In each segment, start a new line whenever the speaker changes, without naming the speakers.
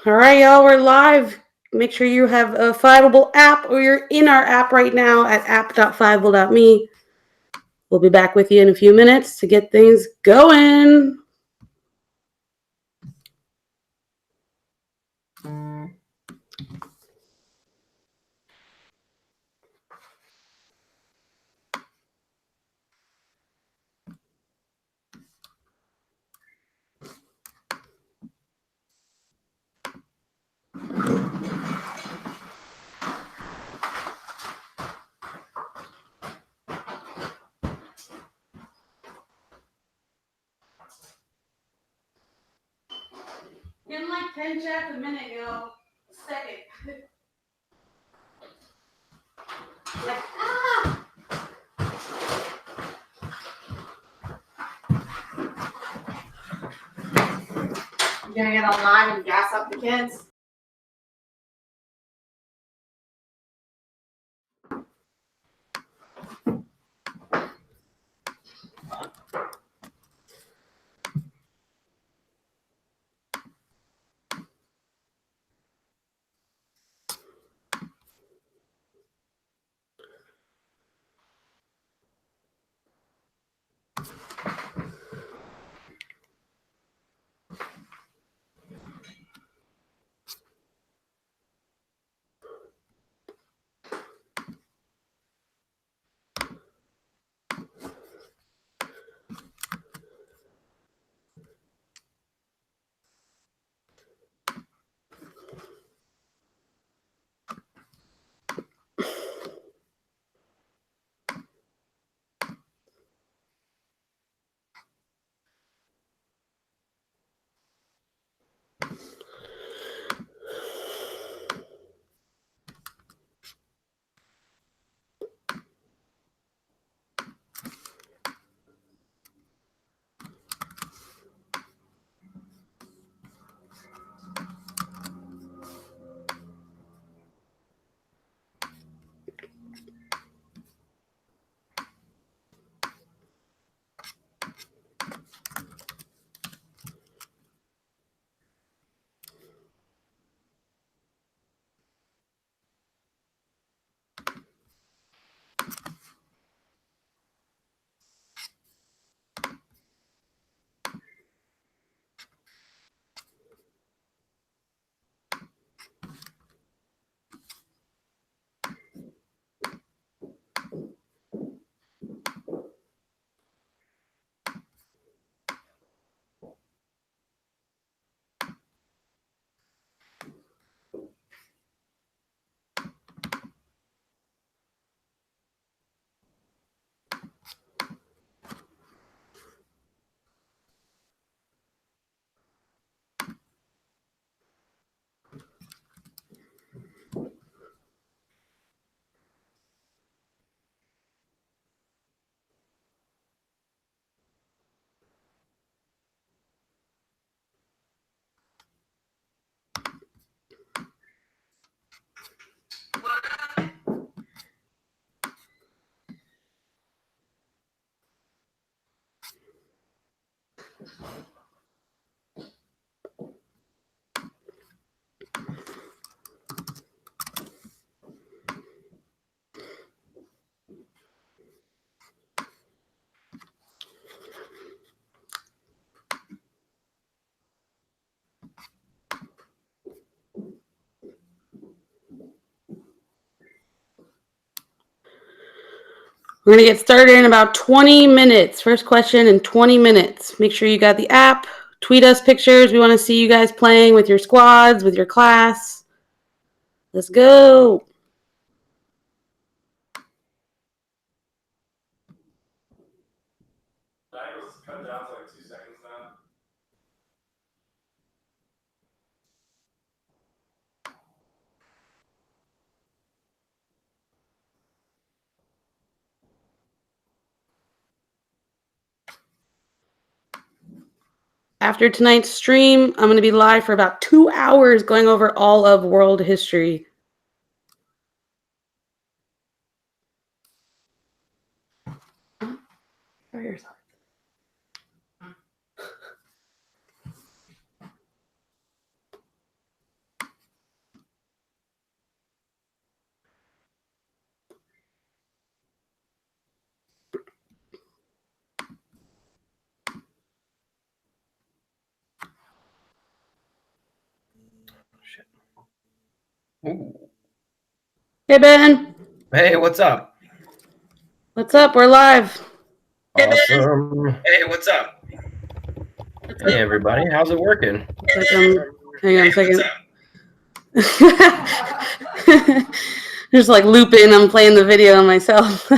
All right, y'all, we're live. Make sure you have a Fiveable app or you're in our app right now at app.fiveable.me. We'll be back with you in a few minutes to get things going. Getting like 10 chats a minute, a second. Like, You gonna get online and gas up the kids? We're going to get started in about 20 minutes. First question in 20 minutes. Make sure you got the app. Tweet us pictures. We want to see you guys playing with your squads, with your class. Let's go. After tonight's stream, I'm going to be live for about 2 hours going over all of world history.
Shit. Ooh.
Hey, Ben.
Hey, what's up?
What's up? We're live.
Awesome. Hey, what's up? Hey, everybody. How's it working?
Like, hang on a second. Just like looping. I'm playing the video on myself.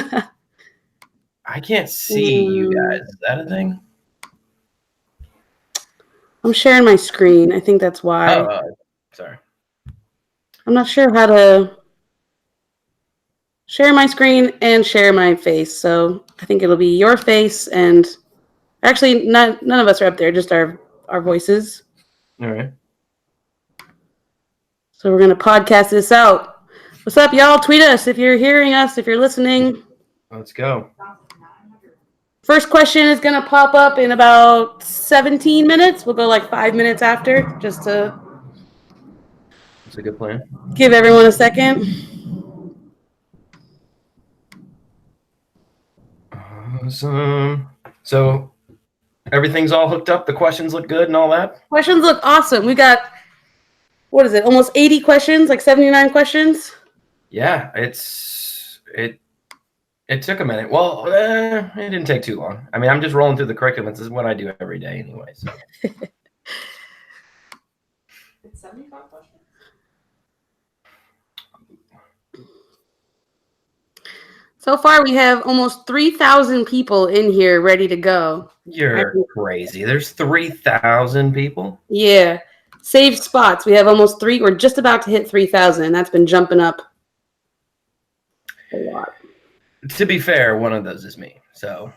I can't see you guys. Is that a thing?
I'm sharing my screen. I think that's why.
Oh, sorry.
I'm not sure how to share my screen and share my face. So I think it'll be your face and actually none of us are up there, just our voices.
All right.
So we're going to podcast this out. What's up, y'all? Tweet us if you're hearing us, if you're listening.
Let's go.
First question is going to pop up in about 17 minutes. We'll go like 5 minutes after, just to...
That's a good plan.
Give everyone a second.
Awesome. So everything's all hooked up? The questions look good and all that?
Questions look awesome. We got, what is it, almost 80 questions, like 79 questions?
Yeah, it took a minute. Well, it didn't take too long. I mean, I'm just rolling through the curriculum. This is what I do every day anyway. So.
It's 75 questions.
So far, we have almost 3,000 people in here ready to go.
You're crazy. There's 3,000 people?
Yeah. Saved spots. We have almost we're just about to hit 3,000. That's been jumping up a lot.
To be fair, one of those is me. So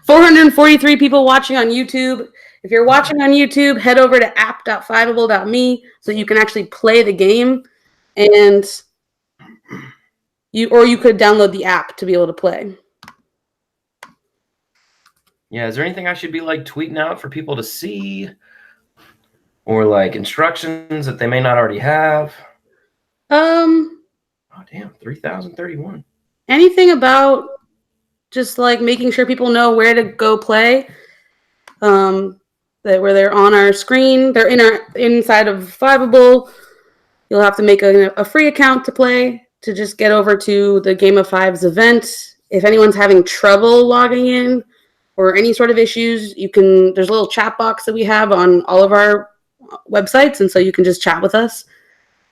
443 people watching on YouTube. If you're watching on YouTube, head over to app.fiveable.me so you can actually play the game, and you could download the app to be able to play.
Yeah, is there anything I should be like tweeting out for people to see, or like instructions that they may not already have? Oh damn, 3,031.
Anything about just like making sure people know where to go play. That where they're on our screen, they're inside of Fiveable. You'll have to make a free account to play to just get over to the Game of Fives event. If anyone's having trouble logging in or any sort of issues, there's a little chat box that we have on all of our websites, and so you can just chat with us.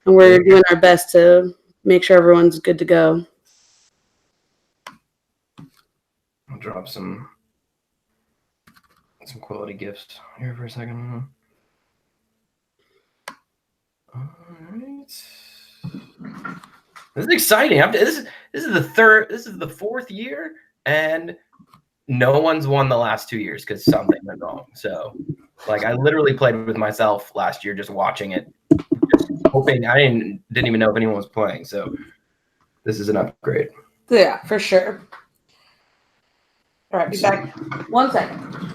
And we're doing our best to make sure everyone's good to go.
I'll drop some quality gifts here for a second. All right. This is exciting. This is the fourth year, and no one's won the last 2 years because something went wrong. So, like, I literally played with myself last year, just watching it, just hoping. I didn't even know if anyone was playing. So, this is an upgrade.
Yeah, for sure. All right, be back. 1 second.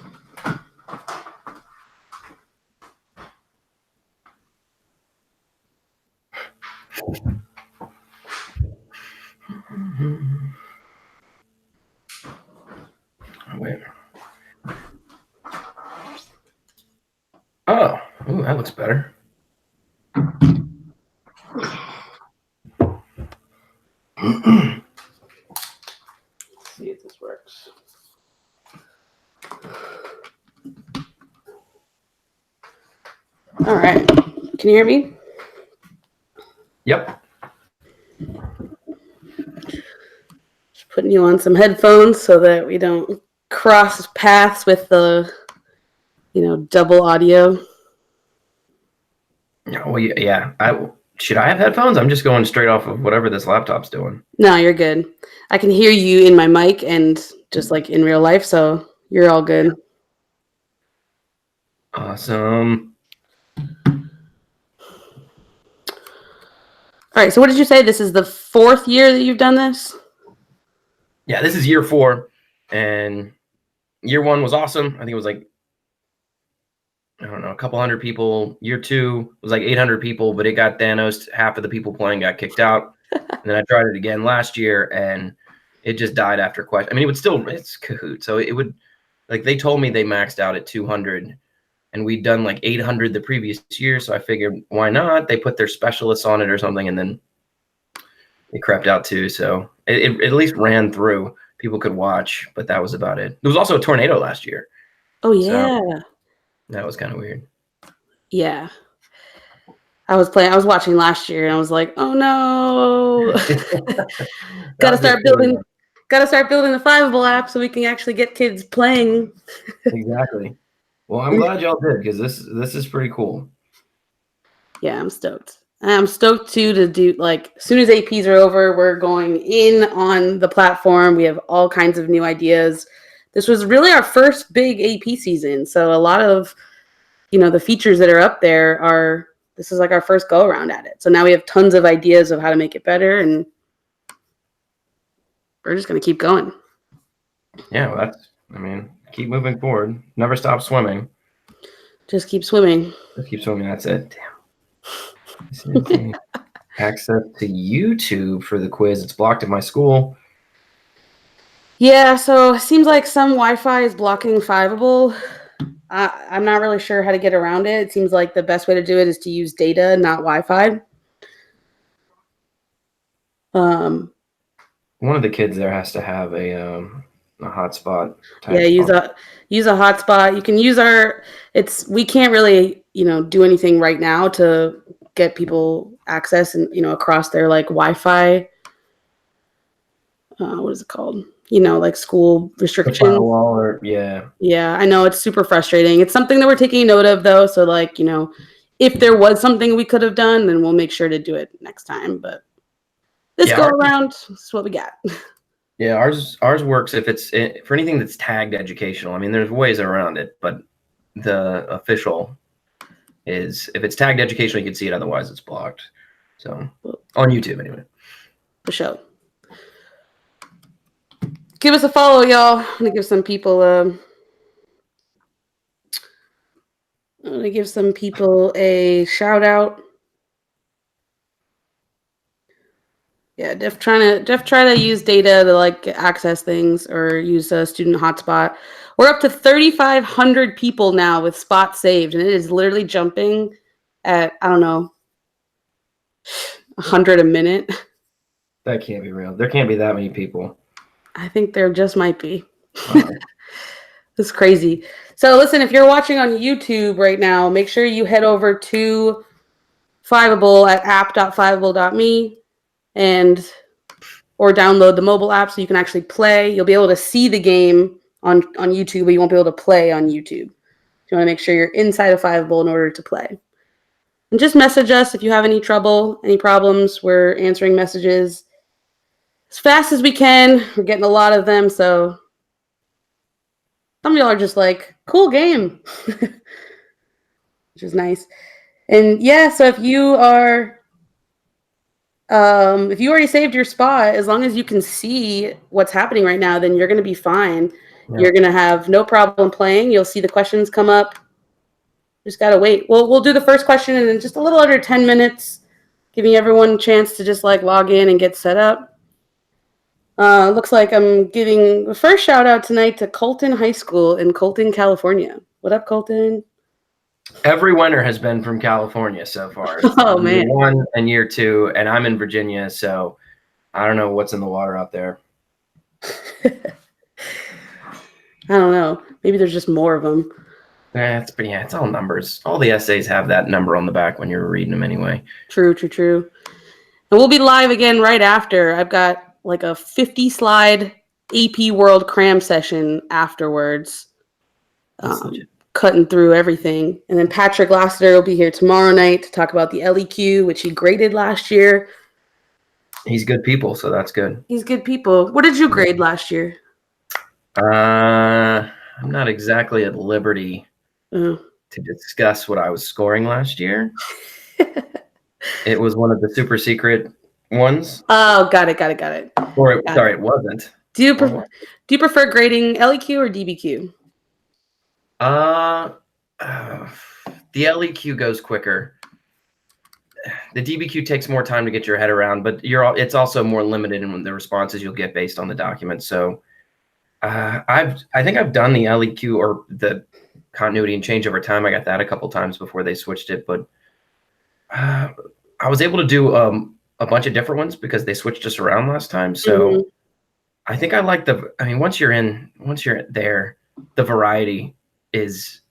Wait. Oh, ooh, that looks better.
See if this works. All right. Can you hear me?
Yep.
Just putting you on some headphones so that we don't cross paths with the, double audio.
Well, yeah. Should I have headphones? I'm just going straight off of whatever this laptop's doing.
No, you're good. I can hear you in my mic and just like in real life, so you're all good.
Awesome.
All right, so what did you say? This is the 4th year that you've done this?
Yeah, this is year 4, and year 1 was awesome. I think it was like, I don't know, a couple hundred people. Year 2 was like 800 people, but it got Thanos. Half of the people playing got kicked out. And then I tried it again last year, and it just died after question. I mean, it's Kahoot, so it would, like, they told me they maxed out at 200, and we'd done like 800 the previous year. So I figured, why not? They put their specialists on it or something, and then it crept out too. So it at least ran through. People could watch, but that was about it. There was also a tornado last year.
Oh yeah.
So that was kind of weird.
Yeah. I was watching last year and I was like, oh no. Gotta start building the Fiveable app so we can actually get kids playing.
Exactly. Well, I'm glad y'all did, because this is pretty cool.
Yeah, I'm stoked. I'm stoked too to do, like, as soon as APs are over, we're going in on the platform. We have all kinds of new ideas. This was really our first big AP season. So a lot of, the features that are up there this is like our first go around at it. So now we have tons of ideas of how to make it better, and we're just going to keep going.
Yeah, well, keep moving forward. Never stop swimming.
Just keep swimming.
Just keep swimming. That's it. Damn. Access to YouTube for the quiz. It's blocked at my school.
Yeah, so it seems like some Wi-Fi is blocking Fiveable. I'm not really sure how to get around it. It seems like the best way to do it is to use data, not Wi-Fi.
One of the kids there has to have a hotspot.
Yeah, use a hotspot. You can use we can't really, do anything right now to get people access and, across their like Wi-Fi. What is it called? Like school restrictions.
Yeah.
Yeah, I know, it's super frustrating. It's something that we're taking note of though. So like, if there was something we could have done, then we'll make sure to do it next time. But this go around, this is what we got.
Yeah, ours works if it's for anything that's tagged educational. I mean, there's ways around it, but the official is if it's tagged educational, you can see it. Otherwise, it's blocked. So on YouTube, anyway.
For sure. Give us a follow, y'all. I'm gonna give some people a shout out. Yeah, Jeff try to use data to like access things or use a student hotspot. We're up to 3,500 people now with spots saved, and it is literally jumping at, I don't know, 100 a minute.
That can't be real. There can't be that many people.
I think there just might be. This is crazy. So listen, if you're watching on YouTube right now, make sure you head over to Fiveable at app.fiveable.me or download the mobile app so you can actually play. You'll be able to see the game on YouTube, but you won't be able to play on YouTube. You want to make sure you're inside of Fiveable in order to play. And just message us if you have any trouble, any problems. We're answering messages as fast as we can. We're getting a lot of them, so some of y'all are just like, cool game, which is nice. And yeah, so if you already saved your spot, as long as you can see what's happening right now, then you're going to be fine. Yeah. You're going to have no problem playing. You'll see the questions come up. Just got to wait. We'll do the first question in just a little under 10 minutes, giving everyone a chance to just like log in and get set up. Looks like I'm giving the first shout out tonight to Colton High School in Colton, California. What up, Colton?
Every winner has been from California so far.
Oh, man.
Year 1 and year 2, and I'm in Virginia, so I don't know what's in the water out there.
I don't know. Maybe there's just more of them.
It's all numbers. All the essays have that number on the back when you're reading them anyway.
True. And we'll be live again right after. I've got like a 50-slide AP World Cram session afterwards. Cutting through everything. And then Patrick Lassiter will be here tomorrow night to talk about the LEQ, which he graded last year.
He's good people, so that's good.
He's good people. What did you grade last year?
I'm not exactly at liberty to discuss what I was scoring last year. It was one of the super secret ones.
Oh, got it.
Sorry, it wasn't.
Do you prefer grading LEQ or DBQ?
The LEQ goes quicker. The DBQ takes more time to get your head around, but it's also more limited in the responses you'll get based on the document. So I think I've done the LEQ or the continuity and change over time. I got that a couple times before they switched it, but I was able to do a bunch of different ones because they switched us around last time. So I think I like once you're there, the variety is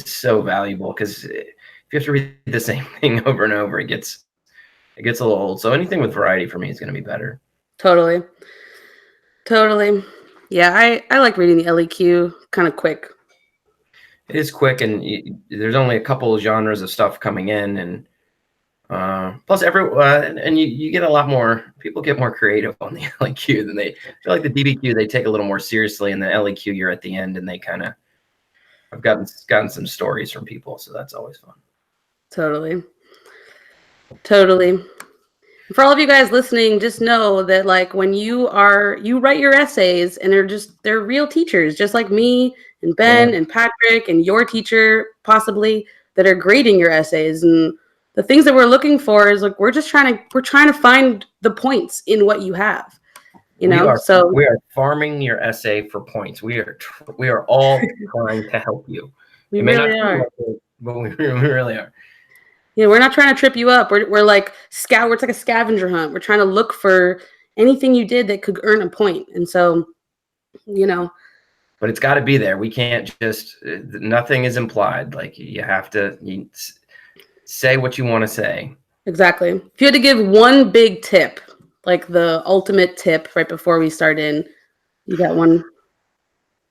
so valuable, because if you have to read the same thing over and over, it gets a little old. So anything with variety for me is going to be better.
Totally. Yeah, I like reading the LEQ kind of quick.
It is quick, and there's only a couple of genres of stuff coming in, and plus you get a lot more, people get more creative on the LEQ than they feel like the DBQ. They take a little more seriously, and the LEQ, you're at the end, and they kind of, I've gotten some stories from people, so that's always fun.
Totally. For all of you guys listening, just know that like when you write your essays, and they're real teachers, just like me and Ben and Patrick and your teacher possibly, that are grading your essays. And the things that we're looking for is like we're trying to find the points in what you have. We are
farming your essay for points. We are all trying to help you.
We really are.
But we really are.
Yeah, we're not trying to trip you up. We're like it's like a scavenger hunt. We're trying to look for anything you did that could earn a point. And so,
But it's got to be there. We can't just, nothing is implied. Like you have to say what you want to say.
Exactly. If you had to give one big tip, like the ultimate tip right before we start in, you got one?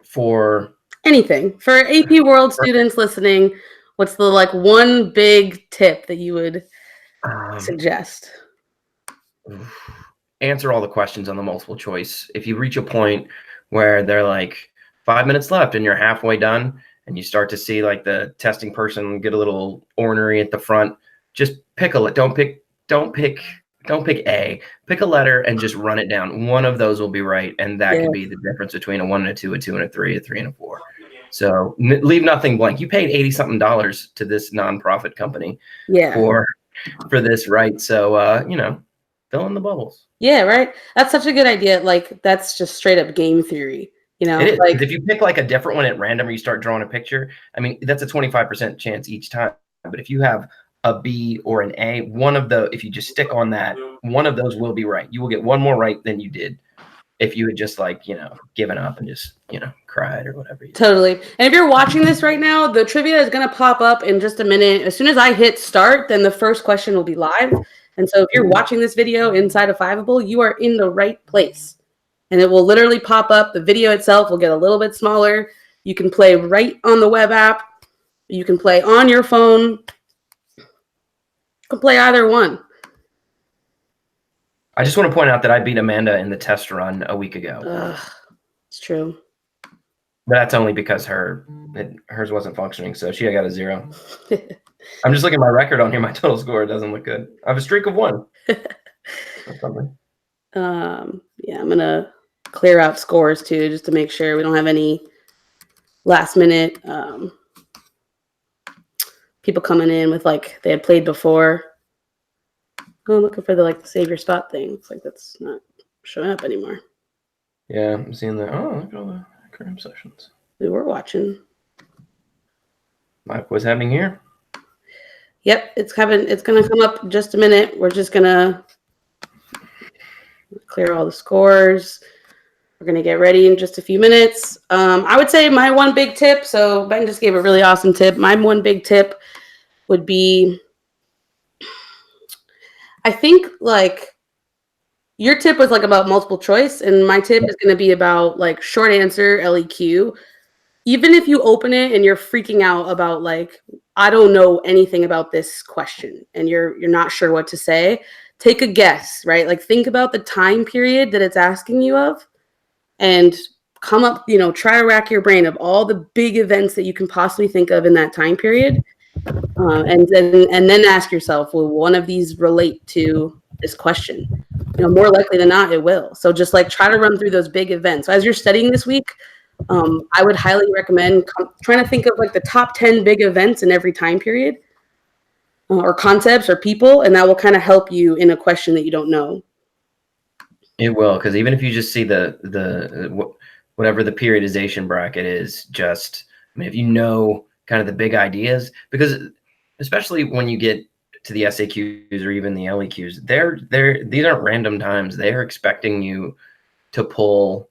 For
anything. For AP World students listening, what's the one big tip that you would suggest?
Answer all the questions on the multiple choice. If you reach a point where they're like 5 minutes left and you're halfway done, and you start to see like the testing person get a little ornery at the front, just pick don't pick A, pick a letter and just run it down. One of those will be right, and that could be the difference between a 1 and a 2, a 2 and a 3, a 3 and a 4. So leave nothing blank. You paid $80-something to this nonprofit company for this, right? So fill in the bubbles. Yeah,
right. That's such a good idea. Like that's just straight up game theory. It
is. Like if you pick like a different one at random, or you start drawing a picture, I mean, that's a 25% chance each time. But if you have a B or an A, if you just stick on that, one of those will be right. You will get one more right than you did if you had just given up and just, cried or whatever.
Totally. And if you're watching this right now, the trivia is going to pop up in just a minute. As soon as I hit start, then the first question will be live. And so if you're watching this video inside of Fiveable, you are in the right place. And it will literally pop up. The video itself will get a little bit smaller. You can play right on the web app. You can play on your phone. You can play either one.
I just want to point out that I beat Amanda in the test run a week ago.
It's true.
But that's only because hers wasn't functioning, so she got a 0. I'm just looking at my record on here. My total score doesn't look good. I have a streak of 1. Or something.
Yeah, I'm gonna clear out scores too, just to make sure we don't have any last minute people coming in with they had played before. Oh, I'm looking for the save your spot thing. Looks like that's not showing up anymore.
Yeah, I'm seeing that. Oh, look at all the Cram sessions.
We were watching.
What's happening here?
Yep, it's gonna come up in just a minute. We're just gonna clear all the scores. We're gonna get ready in just a few minutes. I would say my one big tip. So Ben just gave a really awesome tip. My one big tip would be, I think your tip was about multiple choice, and my tip is going to be about short answer LEQ. Even if you open it and you're freaking out about I don't know anything about this question and you're not sure what to say, take a guess, right? Think about the time period that it's asking you of, and come up, try to rack your brain of all the big events that you can possibly think of in that time period. And then ask yourself, will one of these relate to this question? More likely than not, it will. So just try to run through those big events. So as you're studying this week, I would highly recommend trying to think of the top 10 big events in every time period, or concepts or people, and that will kind of help you in a question that you don't know.
It will, because even if you just see the whatever the periodization bracket is, just mean, if you know kind of the big ideas, because especially when you get to the SAQs or even the LEQs, these aren't random times. They're expecting you to pull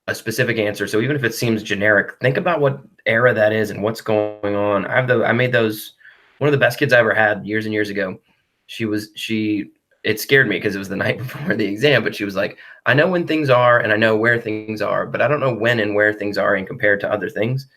a specific answer. So even if it seems generic, think about what era that is and what's going on. I made those, one of the best kids I ever had years and years ago. It scared me because it was the night before the exam, but she was like, I know when things are and I know where things are, but I don't know when and where things are and compared to other things.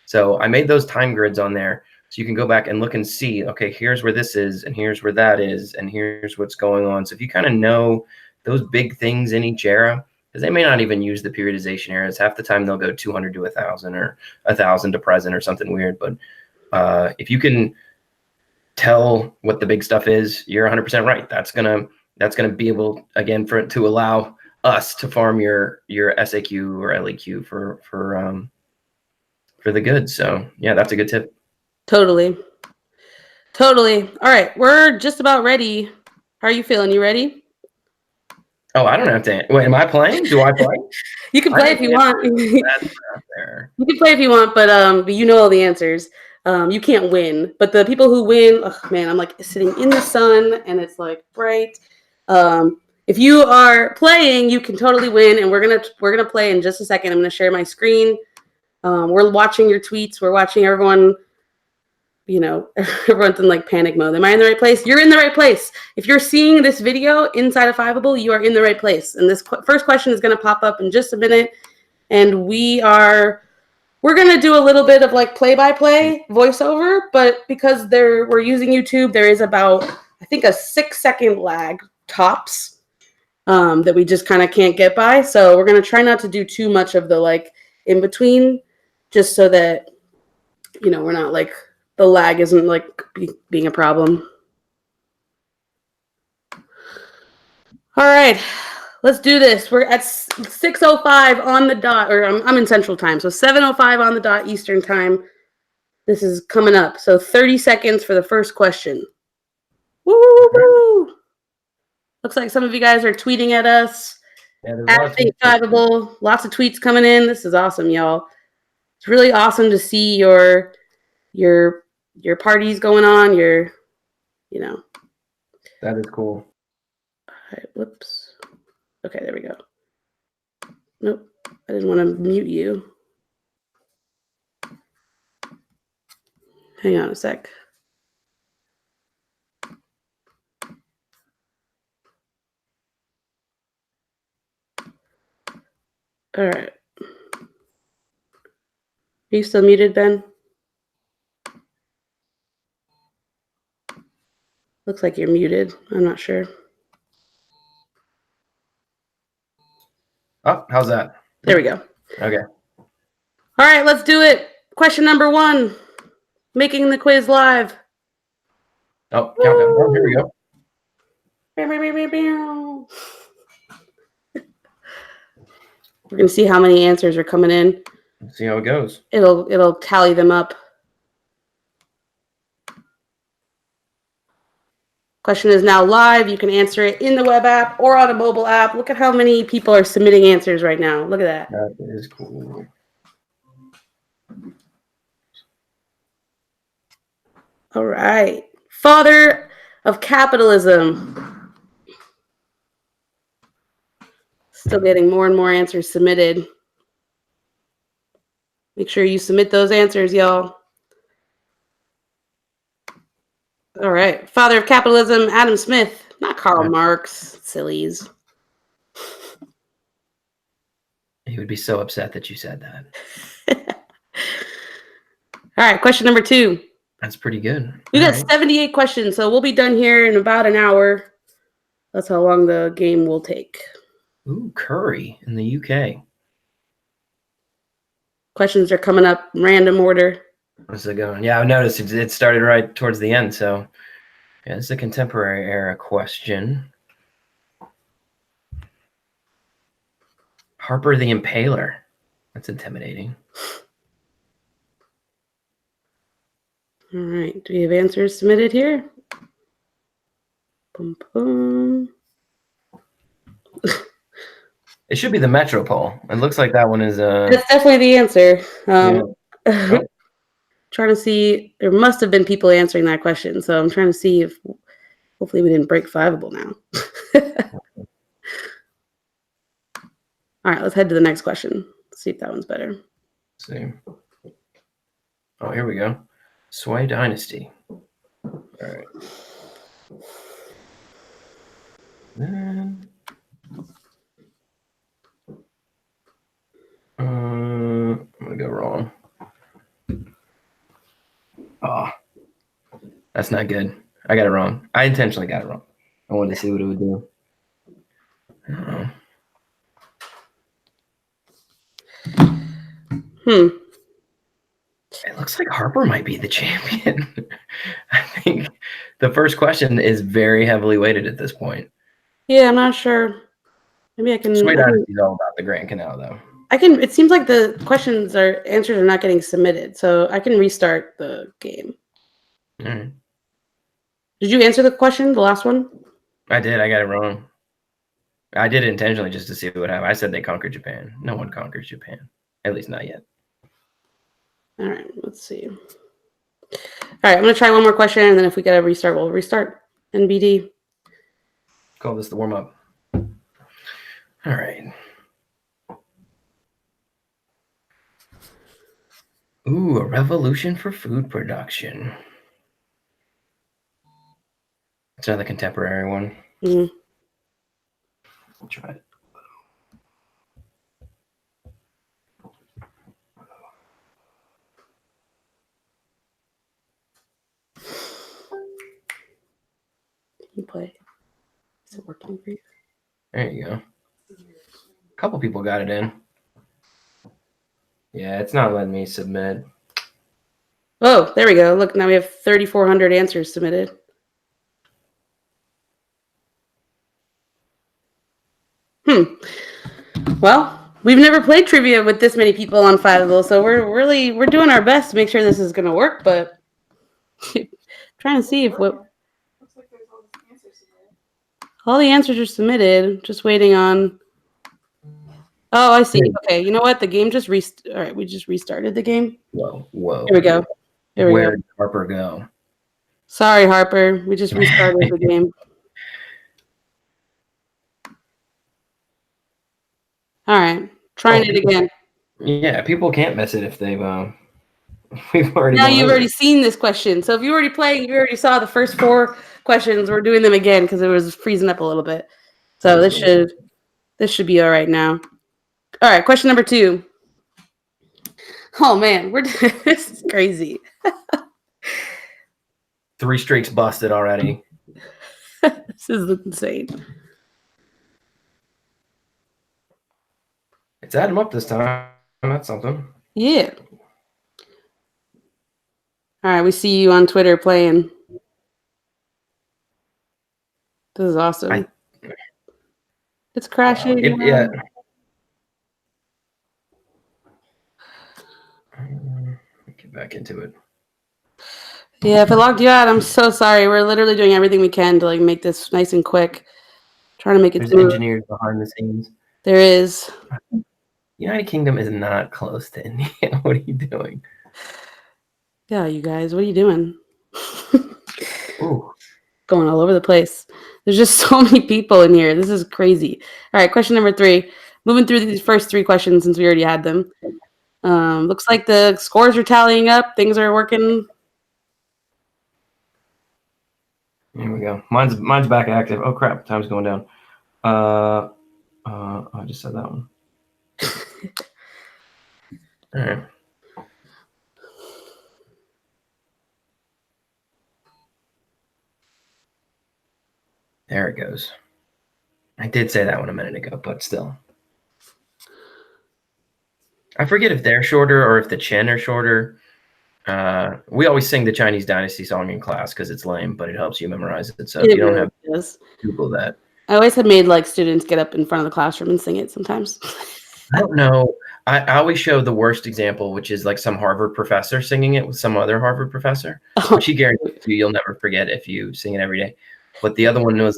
So I made those time grids on there so you can go back and look and see, okay, here's where this is and here's where that is and here's what's going on. So if you kind of know those big things in each era, because they may not even use the periodization eras. Half the time they'll go 200 to 1,000 or 1,000 to present or something weird. But if you can tell what the big stuff is, you're 100% right. That's gonna be able, again, to allow us to farm your SAQ or LEQ for the goods. So yeah, that's a good tip.
Totally. All right, we're just about ready. How are you feeling? You ready?
Oh, I don't have to. Wait, am I playing? Do I play?
You can play if you want.
That's out there.
You can play if you want, but you know all the answers. You can't win. But the people who win, oh man, I'm like sitting in the sun and it's like bright. If you are playing, you can totally win, and we're gonna play in just a second. I'm gonna share my screen. We're watching your tweets. We're watching everyone. You know, everyone's in like panic mode. Am I in the right place? You're in the right place. If you're seeing this video inside of Fiveable, you are in the right place. And this first question is going to pop up in just a minute. And we're going to do a little bit of like play-by-play voiceover, but because we're using YouTube, there is about, I think, a 6-second lag tops that we just kind of can't get by. So we're going to try not to do too much of the like in between, just so that, you know, we're not like, the lag isn't like being a problem. All right, let's do this. We're at 6:05 on the dot, or I'm in Central Time, so 7:05 on the dot Eastern Time. This is coming up. So 30 seconds for the first question. Woo! Looks like some of you guys are tweeting at us.
Yeah,
At Fiveable, lots of tweets coming in. This is awesome, y'all. It's really awesome to see your parties going on, you know.
That is cool.
All right, whoops. Okay, there we go. Nope, I didn't want to mute you. Hang on a sec. All right. Are you still muted, Ben? Looks like you're muted. I'm not sure.
Oh, how's that?
There we go.
Okay.
All right, let's do it. Question number 1. Making the quiz live.
Oh, countdown. Oh, here we go.
We're gonna see how many answers are coming in.
Let's see how it goes.
It'll tally them up. Question is now live. You can answer it in the web app or on a mobile app. Look at how many people are submitting answers right now. Look at that.
That is cool.
All right. Father of capitalism. Still getting more and more answers submitted. Make sure you submit those answers, y'all. All right. Father of capitalism, Adam Smith, not Karl Marx. Sillies.
He would be so upset that you said that.
All right. Question number 2.
That's pretty good.
We got 78 questions, so we'll be done here in about an hour. That's how long the game will take.
Ooh, Curry in the UK.
Questions are coming up in random order.
How's it going? Yeah, I've noticed it started right towards the end. So, yeah, this is a contemporary era question. Harper the Impaler. That's intimidating.
All right. Do we have answers submitted here? Boom, boom.
It should be the Metropole. It looks like that one is.
That's definitely the answer.
Yeah.
Trying to see, there must have been people answering that question. So I'm trying to see if, hopefully we didn't break Fiveable now. All right, let's head to the next question. Let's see if that one's better.
Let's see. Oh, here we go. Sway Dynasty. All right. Then, I'm gonna go wrong. Oh, that's not good. I got it wrong. I intentionally got it wrong. I wanted to see what it would do. It looks like Harper might be the champion. I think the first question is very heavily weighted at this point.
Yeah, I'm not sure. Maybe I can.
Sway Dynasty is all about the Grand Canal, though.
It seems like the answers are not getting submitted, so I can restart the game.
All right.
Did you answer the question, the last one?
I did. I got it wrong. I did it intentionally just to see what happened. I said they conquered Japan. No one conquers Japan. At least not yet.
All right, let's see. All right, I'm going to try one more question, and then if we got to restart, we'll restart. NBD.
Call this the warm-up. All right. Ooh, a revolution for food production. It's another contemporary one.
Mm-hmm.
I'll try it.
You play. Is it working for you?
There you go. A couple people got it in. Yeah, it's not letting me submit.
Oh, there we go. Look, now we have 3,400 answers submitted. Well, we've never played trivia with this many people on Fiveable, so we're doing our best to make sure this is going to work, but trying to see if what.
Looks like there's all the answers submitted.
All the answers are submitted. Just waiting on. Oh, I see. Okay, you know what? The game just all right, we just restarted the game.
Whoa.
Here we go.
Where did Harper go?
Sorry, Harper. We just restarted the game. All right, trying it again.
Yeah, people can't miss it if they've we've already.
Now you've already seen this question, so if you already played, you already saw the first 4 questions. We're doing them again because it was freezing up a little bit. So this should be all right now. All right, question number 2. Oh man, this is crazy.
3 streaks busted already.
This is insane.
It's adding them up this time. That's something.
Yeah. All right, we see you on Twitter playing. This is awesome. It's crashing.
Yeah. Get back into it.
Yeah, if it logged you out, I'm so sorry. We're literally doing everything we can to make this nice and quick. Trying to make it.
There's engineers behind the scenes.
There is.
United Kingdom is not close to India. What are you doing?
Yeah, you guys, what are you doing?
Ooh.
Going all over the place. There's just so many people in here. This is crazy. All right, question number 3. Moving through these first 3 questions since we already had them. Looks like the scores are tallying up. Things are working.
Here we go. Mine's back active. Oh crap, time's going down. I just said that one. All right. There it goes. I did say that one a minute ago, but still. I forget if they're shorter or if the Chen are shorter. We always sing the Chinese Dynasty song in class because it's lame, but it helps you memorize it. So if you don't have Google that.
I always have made students get up in front of the classroom and sing it sometimes.
I don't know. I always show the worst example, which is some Harvard professor singing it with some other Harvard professor, which he guarantees you'll never forget if you sing it every day. But the other one was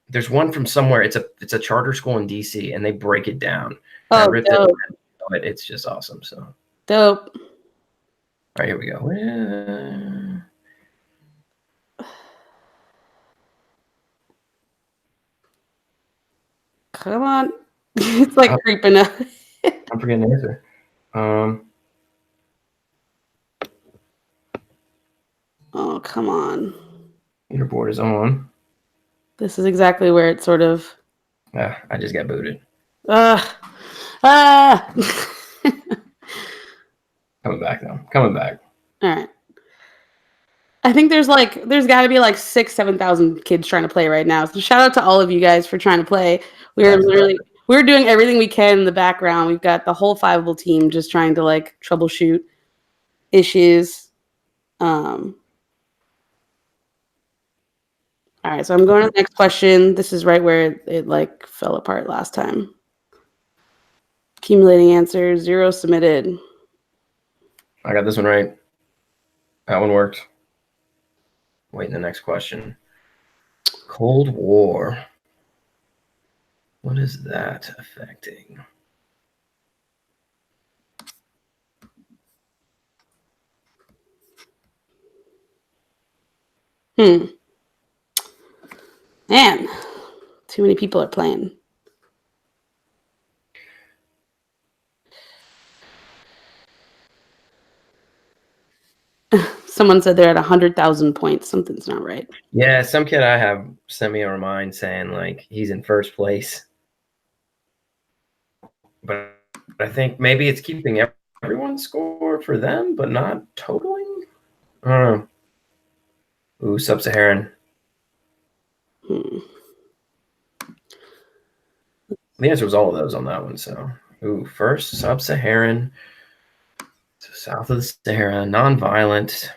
there's one from somewhere. It's a charter school in DC, and they break it down.
Oh,
I ripped it. It's just awesome. So
Dope.
All right, here we go.
Come on. It's like creeping up.
I'm forgetting the answer.
Oh, come on.
Leaderboard is on.
This is exactly where it sort of...
I just got booted.
Ah!
Coming back, though. Coming back.
All right. I think there's got to be like 7,000 kids trying to play right now. So shout out to all of you guys for trying to play. We're doing everything we can in the background. We've got the whole Fiveable team just trying to like troubleshoot issues. All right, so I'm going to the next question. This is right where it like fell apart last time. Accumulating answers, 0 submitted.
I got this one right. That one worked. Wait, the next question. Cold War. What is that affecting?
Man, too many people are playing. Someone said they're at 100,000 points. Something's not right.
Yeah, some kid I have sent me a remind saying like he's in first place. But I think maybe it's keeping everyone's score for them, but not totaling. I don't know. Ooh, Sub-Saharan. The answer was all of those on that one. So, ooh, first Sub-Saharan, so south of the Sahara, non-violent.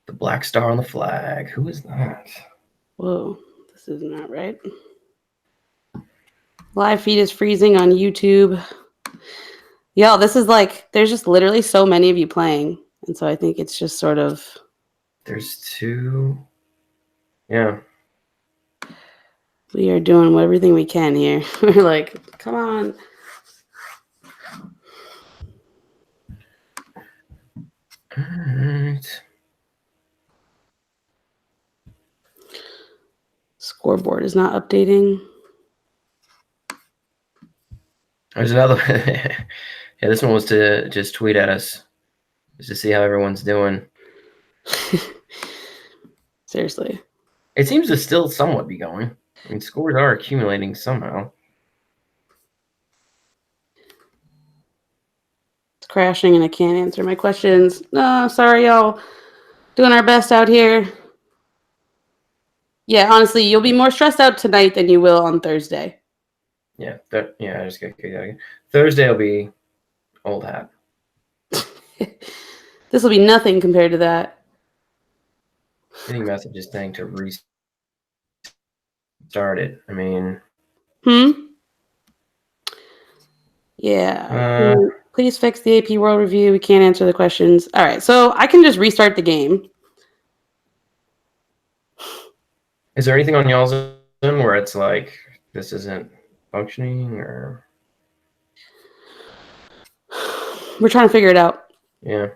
The black star on the flag. Who is that?
Whoa, this is not right. Live feed is freezing on YouTube. Yo, this is like, there's just literally so many of you playing. And so I think it's just sort of...
There's 2. Yeah.
We are doing everything we can here. We're like, come on.
All right.
Scoreboard is not updating.
There's another one. Yeah, this one was to just tweet at us just to see how everyone's doing.
Seriously.
It seems to still somewhat be going. I mean, scores are accumulating somehow.
It's crashing and I can't answer my questions. No, sorry, y'all. Doing our best out here. Yeah, honestly, you'll be more stressed out tonight than you will on Thursday.
Yeah, I just got kicked out again. Thursday will be old hat.
This will be nothing compared to that.
Getting messages saying to restart it. I mean...
Yeah. Please fix the AP World Review. We can't answer the questions. All right, so I can just restart the game.
Is there anything on y'all's end where it's like, this isn't functioning, or...
We're trying to figure it out.
Yeah.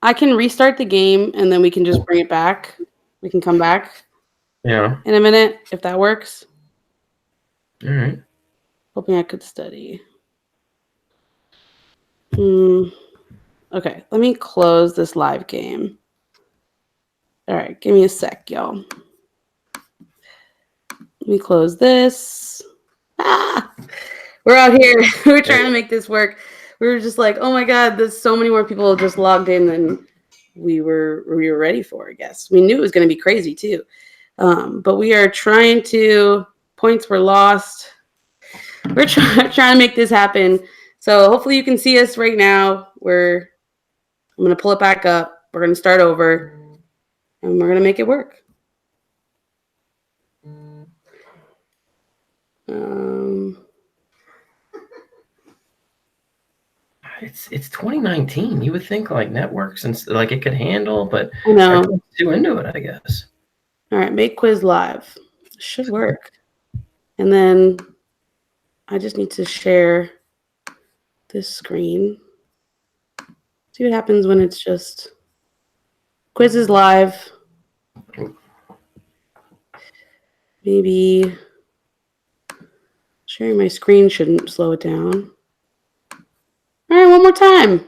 I can restart the game, and then we can just bring it back. We can come back in a minute, if that works.
All right.
Hoping I could study. Okay, let me close this live game. All right, give me a sec, y'all. Let me close this. We're out here. We're trying to make this work. We were just like, oh my God, there's so many more people just logged in than we were ready for, I guess. We knew it was going to be crazy too. But we are trying to, points were lost. We're trying to make this happen. So hopefully you can see us right now. I'm going to pull it back up. We're going to start over and we're going to make it work.
It's 2019. You would think like networks and like it could handle, but
I know.
everyone's too into it, I guess.
All right, make quiz live. Should work. And then I just need to share this screen. See what happens when it's just quizzes live. Maybe sharing my screen shouldn't slow it down. All right, one more time.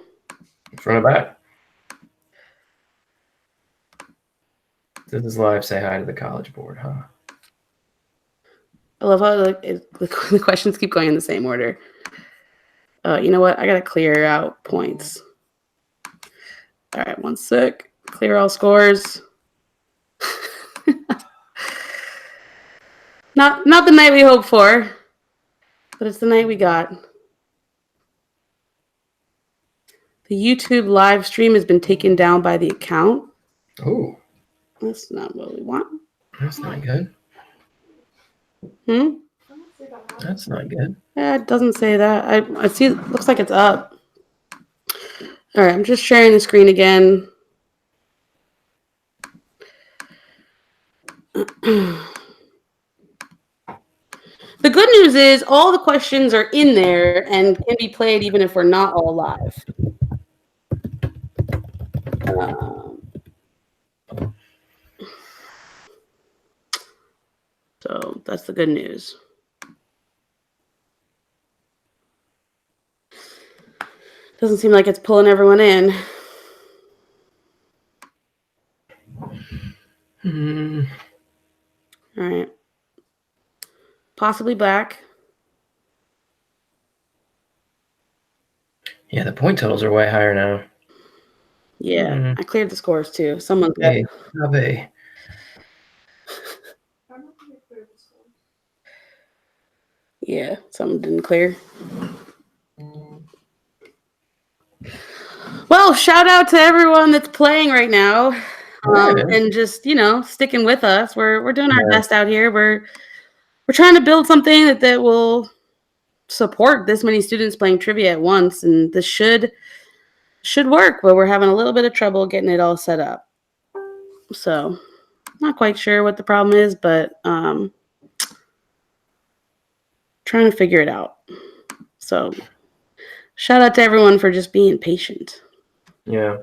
Let's run it back. This is live. Say hi to the College Board, huh?
I love how the questions keep going in the same order. You know what? I gotta clear out points. All right, one sec. Clear all scores. Not the night we hoped for, but it's the night we got. The YouTube live stream has been taken down by the account.
Oh,
That's not what we want.
that's not good. That's not good.
Yeah, it doesn't say that. I see. It looks like it's up. All right, I'm just sharing the screen again. The good news is all the questions are in there and can be played even if we're not all live. So that's the good news. Doesn't seem like it's pulling everyone in. All right. Possibly black.
Yeah, the point totals are way higher now.
Yeah, I cleared the scores too. Someone
Hey, Abe.
Yeah, someone didn't clear. Well, shout out to everyone that's playing right now, and just sticking with us. We're doing our best out here. We're trying to build something that will support this many students playing trivia at once, and this should work. But we're having a little bit of trouble getting it all set up. So, not quite sure what the problem is, but trying to figure it out. So, shout out to everyone for just being patient.
Yeah.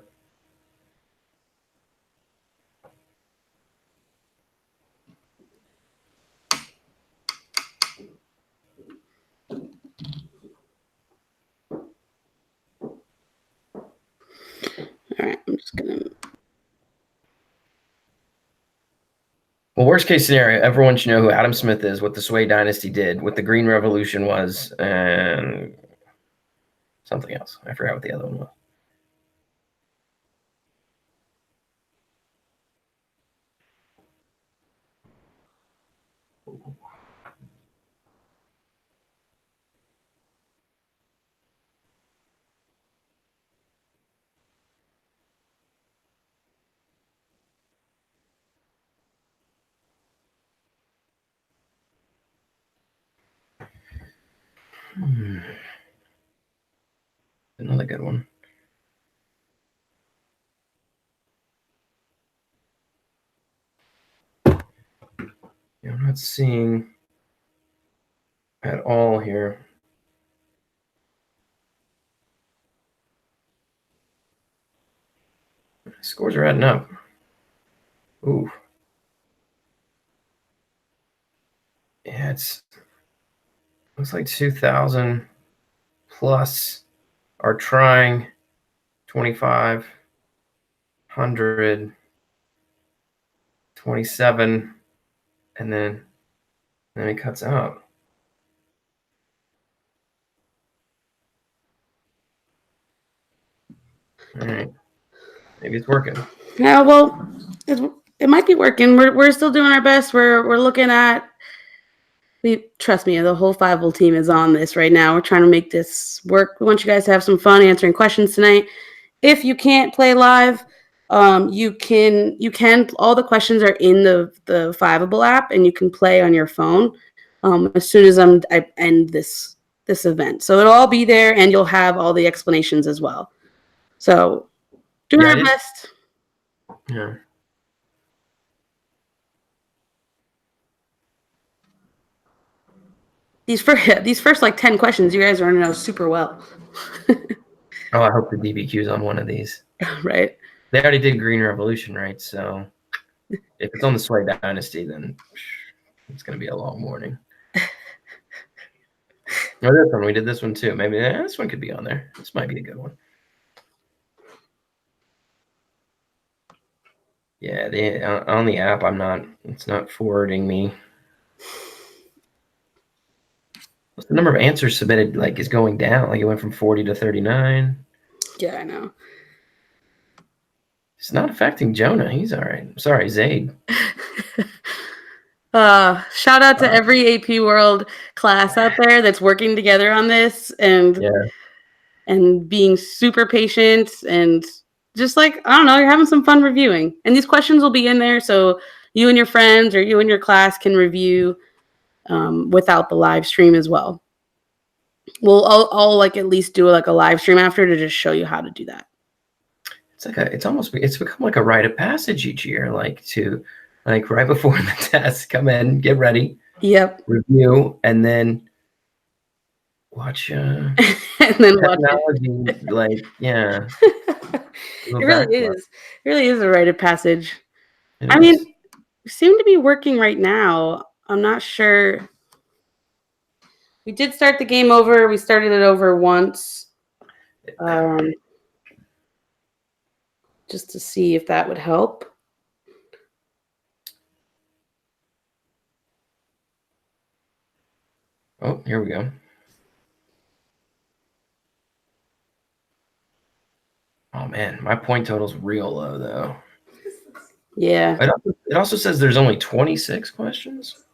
All right, I'm just gonna.
Well, worst case scenario, everyone should know who Adam Smith is, what the Sway Dynasty did, what the Green Revolution was, and something else. I forgot what the other one was. Another good one. Yeah, I'm not seeing at all here. Scores are adding up. Ooh. Yeah, looks like 2,000 plus are trying. 2,500, 27, and then it cuts out. All right, maybe it's working.
Yeah, well, it might be working. We're still doing our best. We're looking at. Trust me, the whole Fiveable team is on this right now. We're trying to make this work. We want you guys to have some fun answering questions tonight. If you can't play live, you can. All the questions are in the Fiveable app, and you can play on your phone. As soon as I end this event, so it'll all be there, and you'll have all the explanations as well. So, doing our best.
Yeah.
These first like 10 questions, you guys are gonna know super well.
Oh, I hope the DBQ's on one of these.
Right.
They already did Green Revolution, right? So if it's on the Sway Dynasty, then it's going to be a long morning. Oh, this one, we did this one too. Maybe this one could be on there. This might be a good one. Yeah, on the app, it's not forwarding me. The number of answers submitted is going down. Like it went from 40 to 39.
Yeah, I know.
It's not affecting Jonah. He's all right. Sorry, Zaid.
Shout out to every AP World class out there that's working together on this and being super patient and just I don't know, you're having some fun reviewing. And these questions will be in there so you and your friends or you and your class can review without the live stream as well. I'll at least do a live stream after to just show you how to do that.
It's become like a rite of passage each year, right before the test, come in, get ready, review, and then watch
and then
technology,
it really is a rite of passage. I mean, we seem to be working right now. I'm not sure. We did start the game over. We started it over once. Just to see if that would help.
Oh, here we go. Oh man, my point total's real low though.
Yeah.
It also says there's only 26 questions.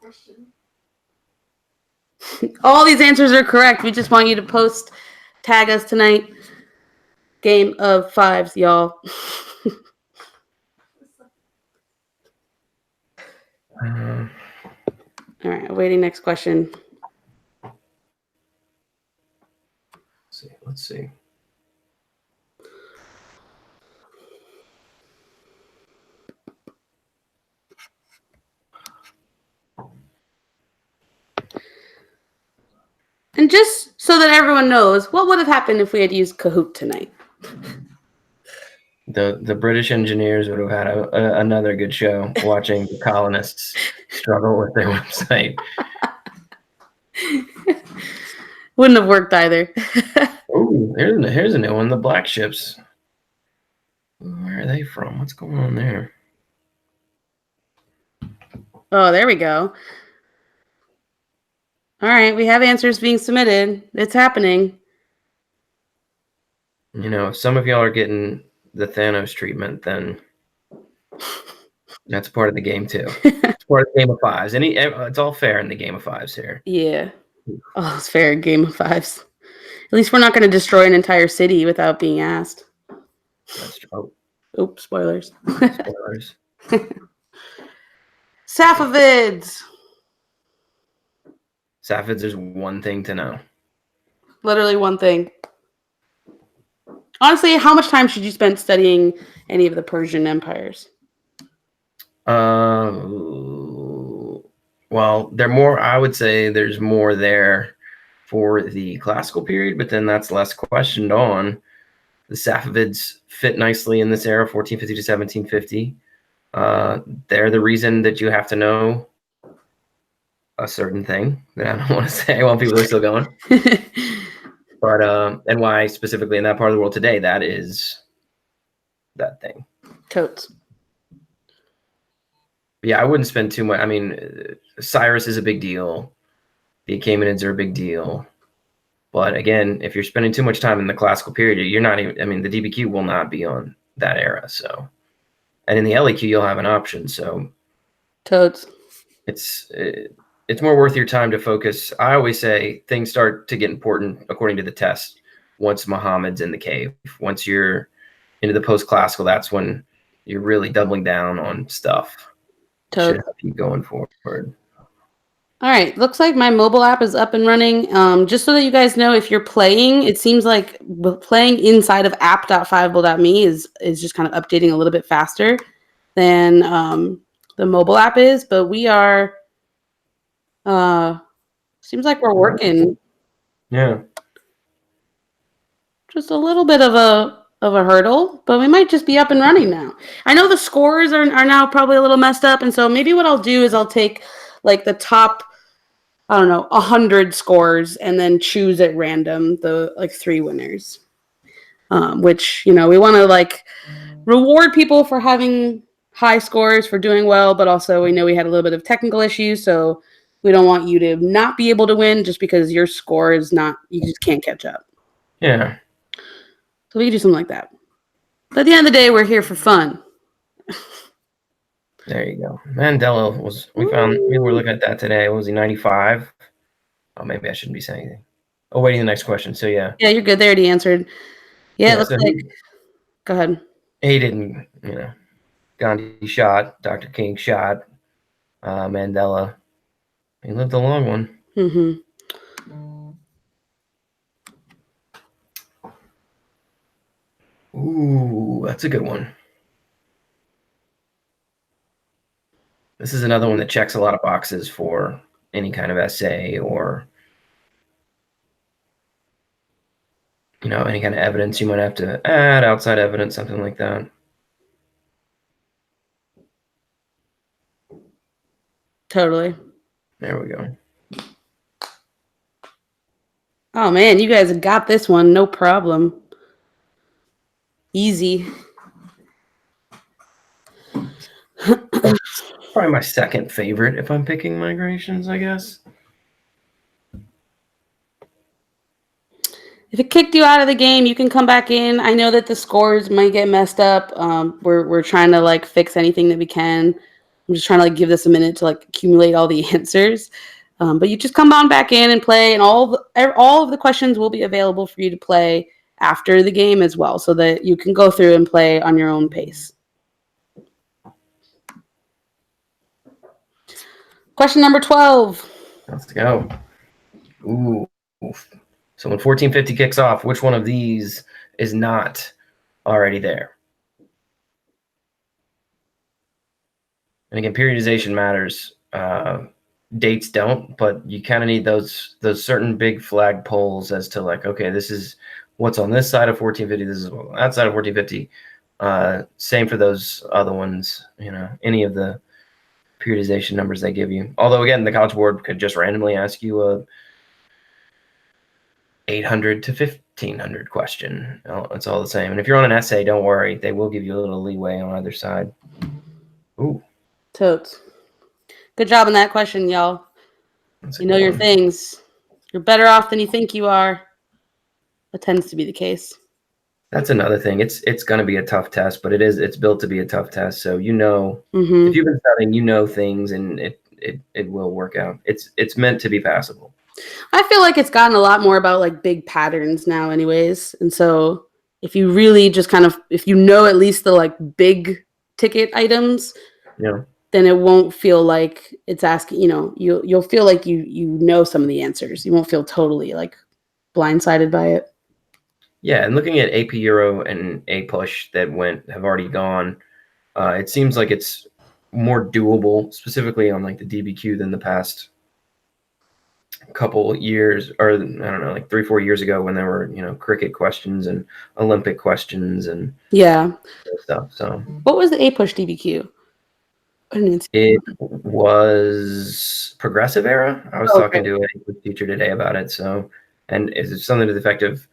All these answers are correct. We just want you to tag us tonight. Game of fives, y'all. All right, awaiting next question.
Let's see.
And just so that everyone knows, what would have happened if we had used Kahoot tonight?
The British engineers would have had another good show watching the colonists struggle with their website.
Wouldn't have worked either.
Oh, here's a new one. The black ships. Where are they from? What's going on there?
Oh, there we go. All right, we have answers being submitted. It's happening.
If some of y'all are getting the Thanos treatment, then that's part of the game too. It's part of the game of fives. It's all fair in the game of fives here.
Yeah. Oh, it's fair in game of fives. At least we're not going to destroy an entire city without being asked.
That's true.
Oops, spoilers.
Spoilers.
Safavids.
Safavids, there's one thing to know.
Literally one thing. Honestly, how much time should you spend studying any of the Persian empires?
Well, I would say there's more there for the classical period, but then that's less questioned on. The Safavids fit nicely in this era, 1450 to 1750. They're the reason that you have to know a certain thing that I don't want to say while people are still going. But and why specifically in that part of the world today, that is that thing.
Totes.
Yeah, I wouldn't spend too much. I mean, Cyrus is a big deal. The Achaemenids are a big deal. But again, if you're spending too much time in the classical period, you're not even, the DBQ will not be on that era. So, and in the LEQ, you'll have an option. So,
totes.
It's more worth your time to focus. I always say things start to get important according to the test once Muhammad's in the cave. Once you're into the post-classical, that's when you're really doubling down on stuff. Should help you going forward.
All right. Looks like my mobile app is up and running. Just so that you guys know, if you're playing, it seems like playing inside of app.fiveable.me is just kind of updating a little bit faster than the mobile app is. But we are... seems like we're working.
Yeah.
just a little bit of a hurdle, but we might just be up and running now. I know the scores are now probably a little messed up, and so maybe what I'll do is I'll take like the top, I don't know, 100 scores and then choose at random the like 3 winners. Which, we want to like reward people for having high scores, for doing well, but also we know we had a little bit of technical issues, so we don't want you to not be able to win just because your score is not, you just can't catch up.
Yeah.
So we can do something like that. But at the end of the day, we're here for fun.
There you go. Mandela we were looking at that today. What was he, 95? Oh, maybe I shouldn't be saying anything. Oh, waiting the next question. So, yeah.
Yeah, you're good. They already answered. Yeah, it looks
so
like. Go ahead.
He didn't, Gandhi shot, Dr. King shot, Mandela. He lived a long one.
Mm-hmm.
Ooh, that's a good one. This is another one that checks a lot of boxes for any kind of essay or, any kind of evidence you might have to add, outside evidence, something like that.
Totally.
There we go.
Oh, man, you guys got this one. No problem. Easy.
Probably my second favorite if I'm picking migrations, I guess.
If it kicked you out of the game, you can come back in. I know that the scores might get messed up. We're trying to like fix anything that we can. I'm just trying to like give this a minute to like accumulate all the answers. But you just come on back in and play, and all of the questions will be available for you to play after the game as well, so that you can go through and play on your own pace. Question number 12.
Let's go. Ooh. So when 1450 kicks off, which one of these is not already there? And again, periodization matters. Dates don't, but you kind of need those certain big flag poles as to like, okay, this is what's on this side of 1450. This is what's outside of 1450. Same for those other ones. Any of the periodization numbers they give you. Although again, the College Board could just randomly ask you a 800 to 1500 question. It's all the same. And if you're on an essay, don't worry. They will give you a little leeway on either side. Ooh.
Totes. Good job on that question, y'all. You know your things. You're better off than you think you are. That tends to be the case.
That's another thing. It's going to be a tough test, but it's built to be a tough test. So
Mm-hmm.
if you've been studying, things, and it will work out. It's meant to be passable.
I feel like it's gotten a lot more about like big patterns now anyways. And so if you really just if you know at least the like big ticket items, then it won't feel like it's asking, you'll feel like you know some of the answers. You won't feel totally like blindsided by it.
Yeah, and looking at AP Euro and A Push that have already gone, it seems like it's more doable, specifically on like the DBQ than the past couple years, or I don't know, like 3-4 years ago when there were cricket questions and Olympic questions and stuff. So
what was the A Push DBQ?
It was progressive era. I was talking to a teacher today about it. So, and it's something to the effect of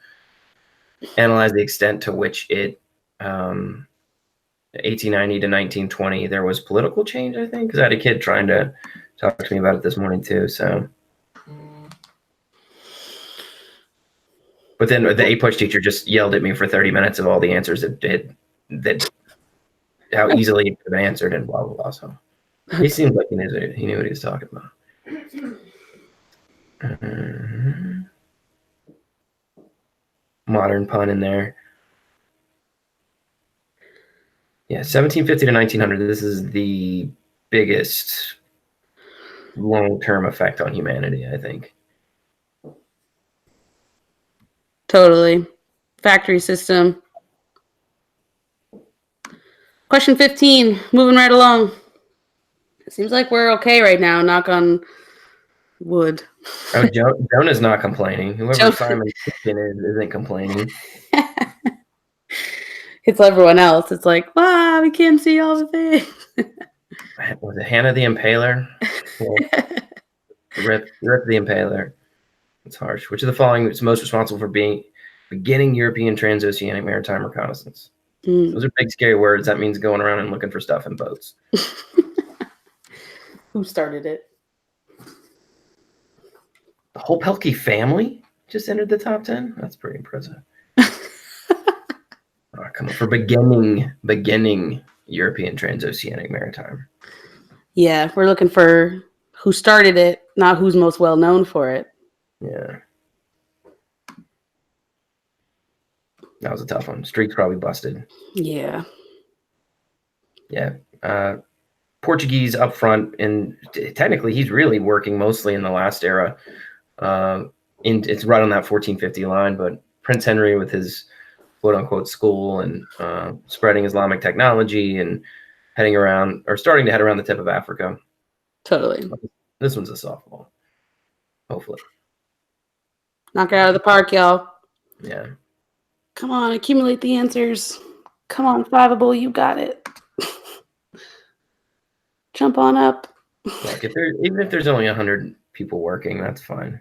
analyze the extent to which it 1890 to 1920 there was political change, I think, because I had a kid trying to talk to me about it this morning too. So. But then the A-Push teacher just yelled at me for 30 minutes of all the answers that how easily it could have been answered and blah, blah, blah. So he seemed like he knew what he was talking about. Modern pun in there. Yeah, 1750 to 1900. This is the biggest long-term effect on humanity, I think.
Totally. Factory system. Question 15. Moving right along. It seems like we're okay right now. Knock on wood.
Oh, Jonah's not complaining. Whoever
Jonah.
Simon Kincaid is isn't complaining.
It's everyone else. It's like, wow, we can't see all the things.
Was it Hannah the Impaler? Yeah. Rip the Impaler. It's harsh. Which of the following is most responsible for beginning European transoceanic maritime reconnaissance? Those are big, scary words. That means going around and looking for stuff in boats.
Who started it?
The whole Pelkey family just entered the top 10. That's pretty impressive. Come on, for beginning European transoceanic maritime.
Yeah, we're looking for who started it, not who's most well known for it.
Yeah. That was a tough one. Streak's probably busted.
Yeah.
Yeah. Portuguese up front, and technically he's really working mostly in the last era. It's right on that 1450 line, but Prince Henry with his quote-unquote school and spreading Islamic technology and starting to head around the tip of Africa.
Totally.
This one's a softball. Hopefully.
Knock it out of the park, y'all.
Yeah.
Come on, accumulate the answers. Come on, Fiveable, you got it. Jump on up.
Like even if there's only 100 people working, that's fine.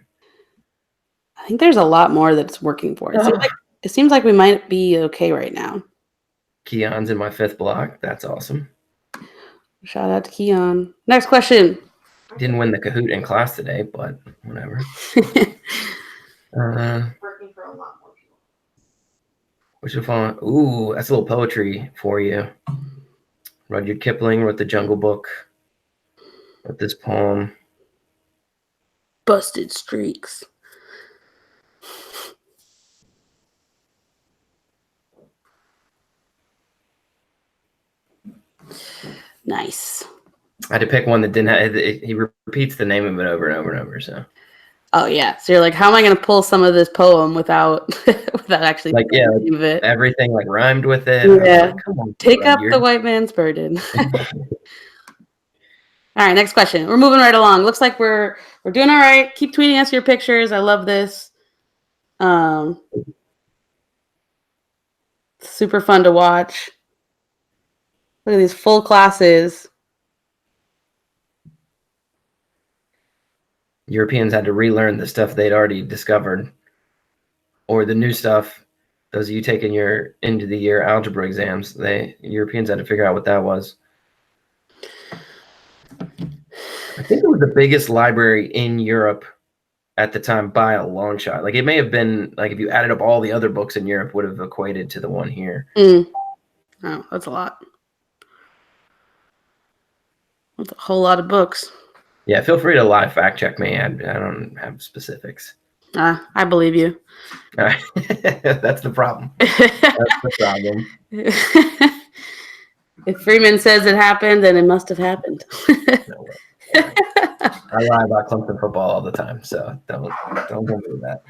I think there's a lot more that's working for it. It seems like we might be okay right now.
Keon's in my 5th block. That's awesome.
Shout out to Keon. Next question.
Didn't win the Kahoot in class today, but whatever.
Working for a lot more people.
Which will fall. Ooh, that's a little poetry for you. Rudyard Kipling wrote The Jungle Book. Wrote this poem.
Busted streaks. Nice.
I had to pick one that didn't have. He repeats the name of it over and over and over. So.
Oh yeah. So you're like, how am I going to pull some of this poem without actually
like the name of it? Everything like rhymed with it.
Yeah.
Like, come on,
take up the white man's burden. All right, next question. We're moving right along. Looks like we're doing all right. Keep tweeting us your pictures. I love this. Super fun to watch. Look at these full classes.
Europeans had to relearn the stuff they'd already discovered, or the new stuff. Those of you taking your end of the year algebra exams, Europeans had to figure out what that was. I think it was the biggest library in Europe at the time by a long shot. Like it may have been like if you added up all the other books in Europe, would have equated to the one here.
Oh, that's a lot. That's a whole lot of books.
Yeah, feel free to live fact check me. I don't have specifics.
I believe you.
That's the problem. That's the problem.
If Freeman says it happened, then it must have happened.
No way. I lie about Clemson football all the time, so don't do that.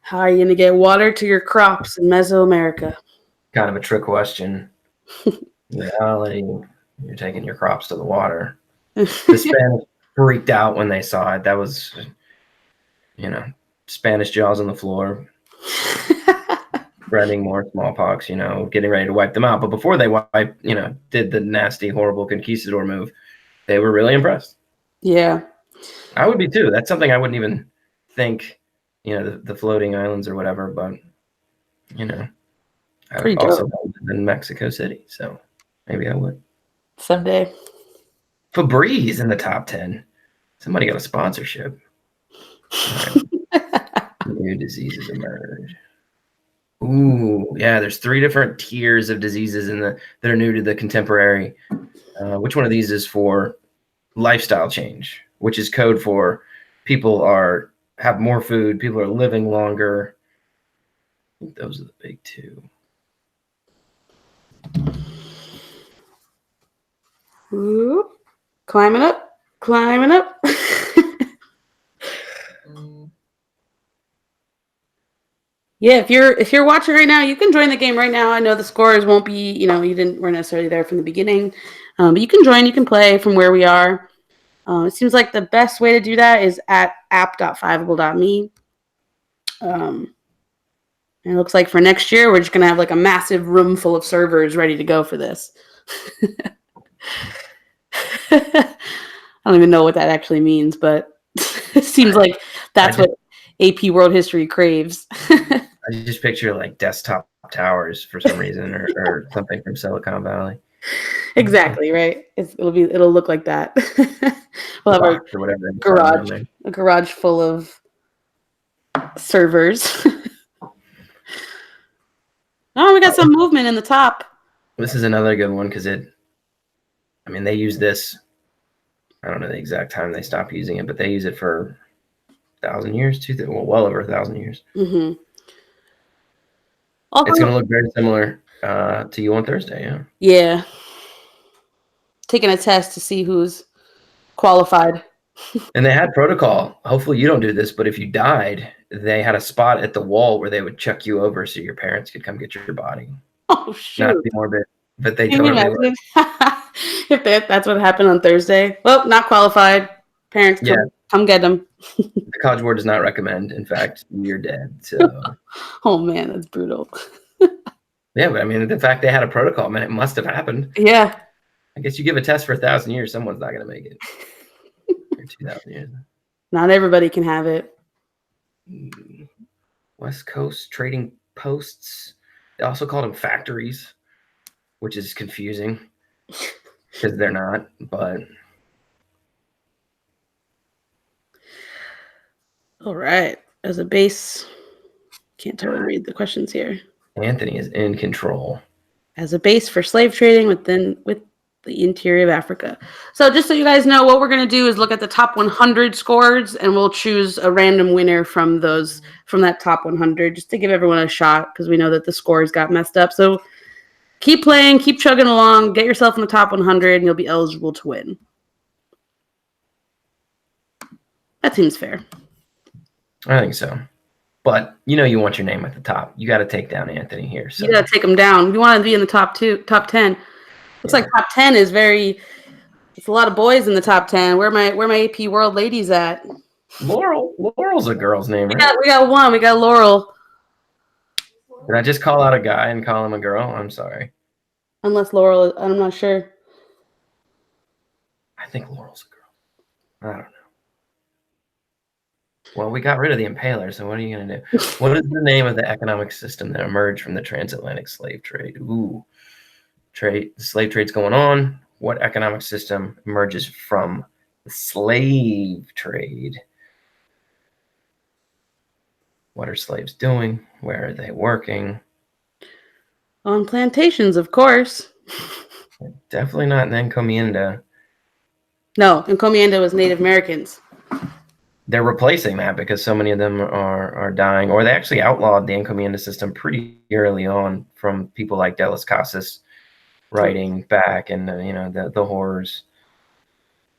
How are you going to get water to your crops in Mesoamerica?
Kind of a trick question. In reality, you're taking your crops to the water. The Spanish freaked out when they saw it. That was, Spanish jaws on the floor. Spreading more smallpox, getting ready to wipe them out. But before they did the nasty, horrible conquistador move, they were really impressed.
Yeah.
I would be too. That's something I wouldn't even think, the floating islands or whatever, but, I've also lived in Mexico City, so maybe I would.
Someday.
Febreze in the top 10. Somebody got a sponsorship. New diseases emerge. Ooh, yeah, there's 3 different tiers of diseases that are new to the contemporary. Which one of these is for lifestyle change, which is code for people have more food, people are living longer. I think those are the big 2.
Ooh, climbing up. Yeah, if you're watching right now, you can join the game right now. I know the scores won't be, you weren't necessarily there from the beginning, but you can join. You can play from where we are. It seems like the best way to do that is at app.fiveable.me. And it looks like for next year, we're just going to have like a massive room full of servers ready to go for this. I don't even know what that actually means, but it seems like that's what AP World History craves.
I just picture like desktop towers for some reason, or something from Silicon Valley.
Exactly, right? It'll look like that. We'll have a garage full of servers. Oh, we got some movement in the top.
This is another good one because they use this. I don't know the exact time they stopped using it, but they use it for 1,000 years, well over 1,000 years.
Mm-hmm.
It's going to look very similar to you on Thursday, yeah.
Yeah. Taking a test to see who's qualified.
And they had protocol. Hopefully you don't do this, but if you died, they had a spot at the wall where they would chuck you over so your parents could come get your body.
Oh, shoot.
Not to be morbid, but they totally would.
If that's what happened on Thursday. Well, not qualified. Parents, come get them.
The College Board does not recommend. In fact, you're dead. So.
Oh, man, that's brutal.
Yeah, but the fact they had a protocol, man, it must have happened.
Yeah.
I guess you give a test for 1,000 years, someone's not going to make it. Or 2,000 years.
Not everybody can have it.
West Coast trading posts. They also called them factories, which is confusing because they're not, but.
All right. As a base, can't totally read the questions here.
Anthony is in control.
As a base for slave trading with the interior of Africa. So just so you guys know, what we're going to do is look at the top 100 scores, and we'll choose a random winner from that top 100, just to give everyone a shot, because we know that the scores got messed up. So keep playing, keep chugging along, get yourself in the top 100, and you'll be eligible to win. That seems fair.
I think so. But you want your name at the top. You got to take down Anthony here. So.
You got to take him down. You want to be in the top 10. Looks like top 10 is it's a lot of boys in the top 10. Where my AP World ladies at?
Laurel's a girl's name, right?
We got one. We got Laurel.
Did I just call out a guy and call him a girl? I'm sorry.
Unless Laurel, I'm not sure.
I think Laurel's a girl. I don't know. Well, we got rid of the impaler, so what are you going to do? What is the name of the economic system that emerged from the transatlantic slave trade? Ooh. The slave trade's going on. What economic system emerges from the slave trade? What are slaves doing? Where are they working?
On plantations, of course.
Definitely not in Encomienda.
No, Encomienda was Native Americans.
They're replacing that because so many of them are dying, or they actually outlawed the encomienda system pretty early on from people like De Las Casas writing back, and the horrors.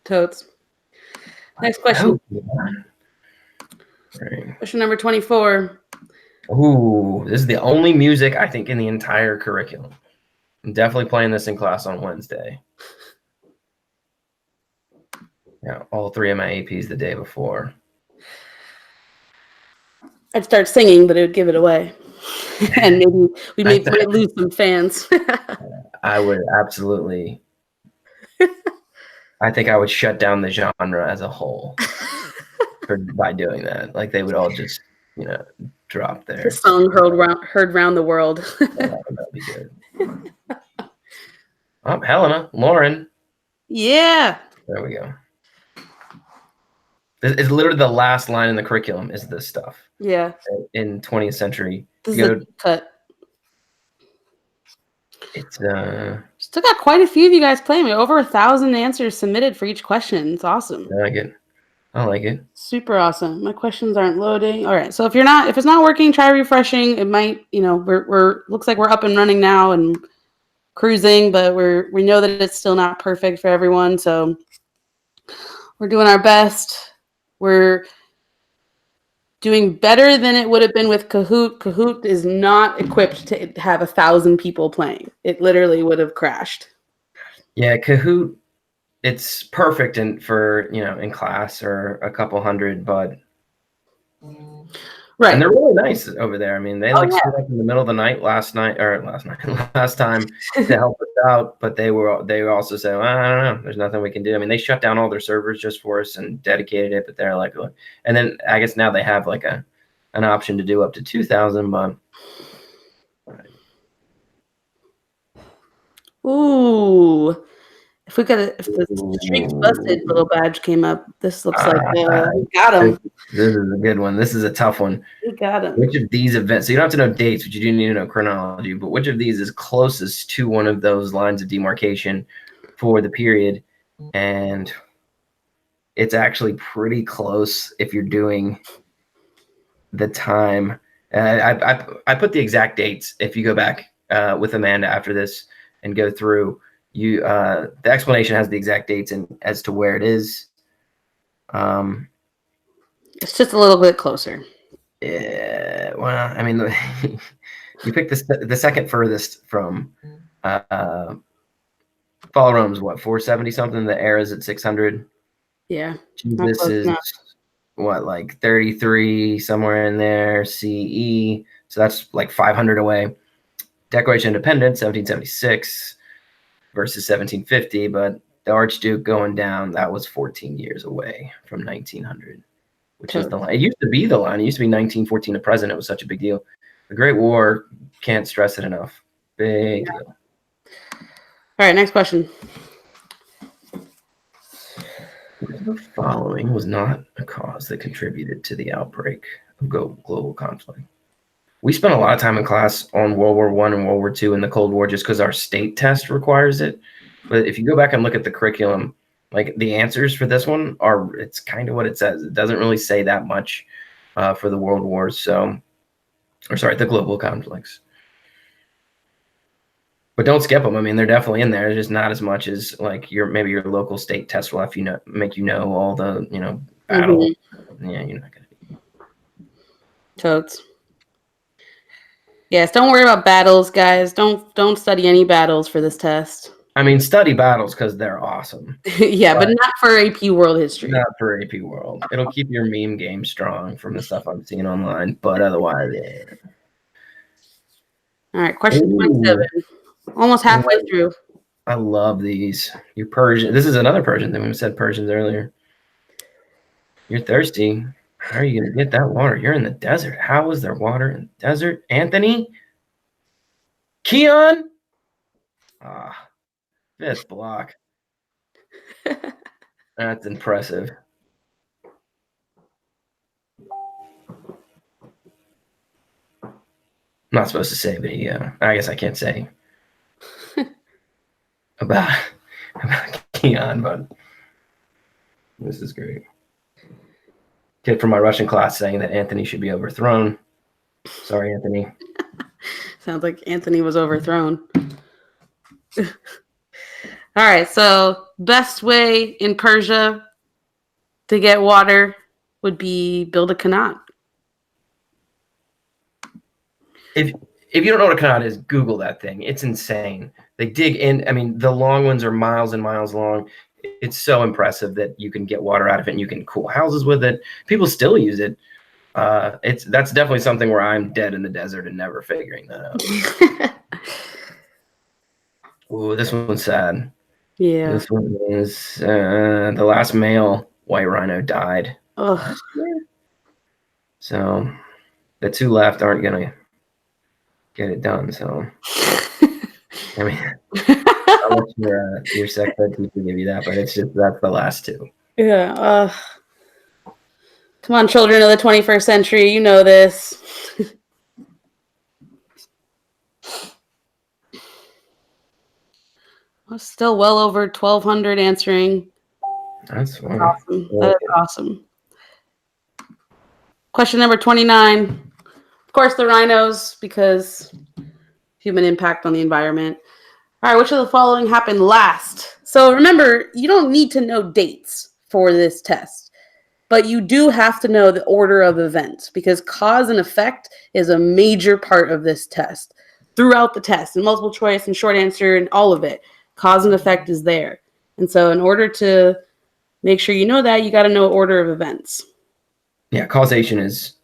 Totes. Next question.
Right.
Question number 24.
Ooh, this is the only music I think in the entire curriculum. I'm definitely playing this in class on Wednesday. Yeah, all 3 of my APs the day before.
I'd start singing, but it would give it away. And maybe we might lose some fans.
I would absolutely. I think I would shut down the genre as a whole by doing that. Like they would all just, drop there.
The song heard round the world.
That'd be good. Oh, Helena, Lauren.
Yeah.
There we go. It's literally the last line in the curriculum is this stuff.
Yeah.
In 20th century.
This is a cut.
It's
still got quite a few of you guys playing. We have over 1,000 answers submitted for each question. It's awesome.
I like it.
Super awesome. My questions aren't loading. All right. So if it's not working, try refreshing. It might, we're looks like we're up and running now and cruising, but we know that it's still not perfect for everyone. So we're doing our best. We're Doing better than it would have been with Kahoot. Kahoot is not equipped to have 1,000 people playing. It literally would have crashed.
Yeah, Kahoot, it's perfect for in class or a couple hundred, but
Right.
and they're really nice over there. I mean, they
Oh,
stood up in the middle of the night last time to help us out, but they also said, well, I don't know, there's nothing we can do. I mean, they shut down all their servers just for us and dedicated it, but they're like, look, and then I guess now they have like an option to do up to 2,000, but
ooh. If the streak's busted little badge came up, this looks like we got him.
This is a good one. This is a tough one.
We got him.
Which of these events, so you don't have to know dates, but you do need to know chronology, but which of these is closest to one of those lines of demarcation for the period? And it's actually pretty close if you're doing the time. I put the exact dates. If you go back with Amanda after this and go through, the explanation has the exact dates and as to where it is.
It's just a little bit closer.
Yeah, well, I mean, you picked the second furthest from Fall Rome's what, 470 something. The era's at 600.
Yeah,
Jesus is what, like 33 somewhere in there. CE, so that's like 500 away. Declaration of Independence 1776 versus 1750, but the Archduke going down, that was 14 years away from 1900. Which is the line. It used to be the line. It used to be 1914 to present. It was such a big deal. The Great War, can't stress it enough. Big deal.
All right, next question.
The following was not a cause that contributed to the outbreak of global conflict. We spent a lot of time in class on World War I and World War II and the Cold War just because our state test requires it. But if you go back and look at the curriculum, like the answers for this one it's kind of what it says. It doesn't really say that much for the world wars. The global conflicts. But don't skip them. I mean, they're definitely in there. It's just not as much as like maybe your local state test will have make all the battle. Mm-hmm. Yeah, you're not gonna be.
Totes. Yes, don't worry about battles, guys. Don't study any battles for this test.
I mean, study battles because they're awesome.
Yeah, but not for AP World History.
Not for AP World. It'll keep your meme game strong from the stuff I'm seeing online, but otherwise, yeah.
All right, question 27. Almost halfway through.
I love these. You're Persian. This is another Persian thing. We said Persians earlier. You're thirsty. How are you going to get that water? You're in the desert. How is there water in the desert? Anthony? Keon? Fifth block. That's impressive. I'm not supposed to say, but I guess I can't say about Keon, but this is great. Kid from my Russian class saying that Anthony should be overthrown. Sorry, Anthony.
Sounds like Anthony was overthrown. All right, so best way in Persia to get water would be build a qanat.
If you don't know what a qanat is, Google that thing. It's insane. They dig in. I mean, the long ones are miles and miles long. It's so impressive that you can get water out of it and you can cool houses with it. People still use it. That's definitely something where I'm dead in the desert and never figuring that out. Ooh, this one's sad.
Yeah.
This one is the last male white rhino died.
Oh.
So the two left aren't gonna get it done. So I mean, I'll let your sex ed teacher give you that, but that's the last two.
Yeah. Come on, children of the 21st century, you know this. Still well over 1,200 answering.
That's
awesome. That is awesome. Question number 29. Of course, the rhinos, because human impact on the environment. All right, which of the following happened last? So remember, you don't need to know dates for this test. But you do have to know the order of events because cause and effect is a major part of this test. Throughout the test, and multiple choice and short answer and all of it, cause and effect is there. And so in order to make sure you know that, you got to know order of events.
Yeah, causation is,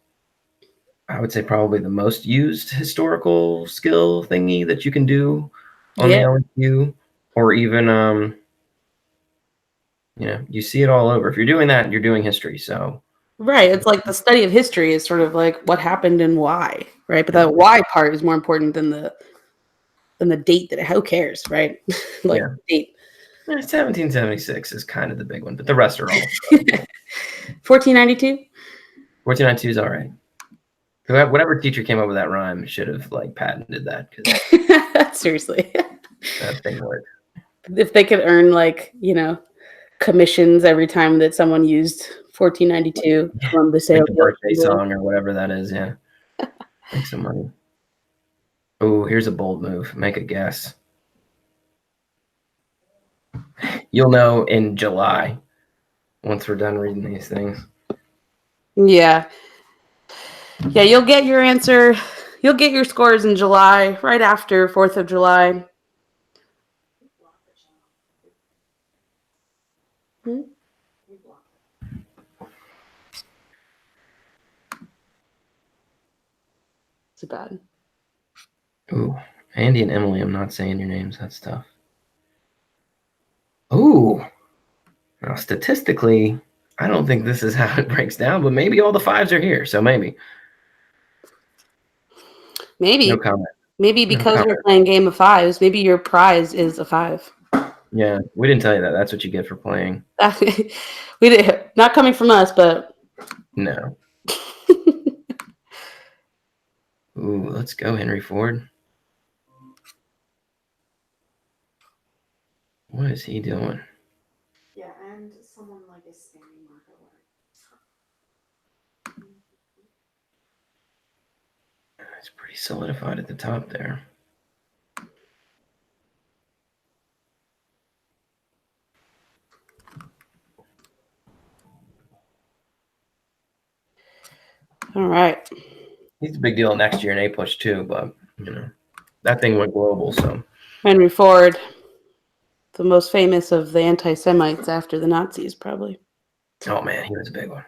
I would say, probably the most used historical skill thingy that you can do on the LSU, or even you see it all over. If you're doing that, you're doing history. So
right, it's like the study of history is sort of like what happened and why, right? But the why part is more important than the date. That who cares, right? Like date.
1776 is kind of the big one, but the rest are all
1492.
1492 is all right. Whatever teacher came up with that rhyme should have like patented that, because
seriously,
that thing worked.
If they could earn commissions every time that someone used 1492 from the sale
Like the birthday song or whatever that is, yeah. Make some money. Oh, here's a bold move. Make a guess. You'll know in July once we're done reading these things.
Yeah, you'll get your answer. You'll get your scores in July, right after 4th of July. It's bad.
Ooh, Andy and Emily, I'm not saying your names. That's tough. Ooh. Now, statistically, I don't think this is how it breaks down, but maybe all the fives are here, so maybe.
Maybe.
No comment.
Maybe because we're playing Game of Fives, maybe your prize is a 5.
Yeah, we didn't tell you that. That's what you get for playing.
We did not coming from us, but
no. Ooh, let's go, Henry Ford. What is he doing?
Yeah, and someone like a spamming marker word.
It's pretty solidified at the top there.
all right.
He's a big deal next year in A-push too, but that thing went global. So
Henry Ford, the most famous of the anti-Semites after the Nazis, probably.
Oh man, he was a big one.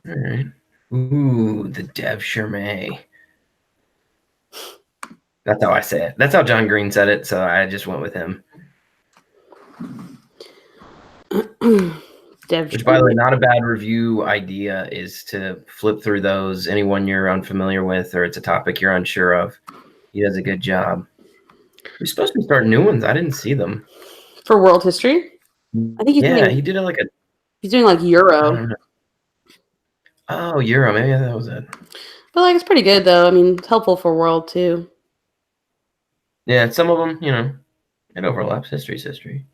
All right. Ooh, the Dev Shermay. That's how I say it. That's how John Green said it, so I just went with him. Which, by the way, not a bad review idea is to flip through those. Anyone you're unfamiliar with or it's a topic you're unsure of. He does a good job. We're supposed to start new ones. I didn't see them.
For world history? I think
he did it
he's doing like Euro.
Oh, Euro. Maybe that was it.
But it's pretty good though. I mean, it's helpful for world too.
Yeah, some of them, it overlaps. History's history.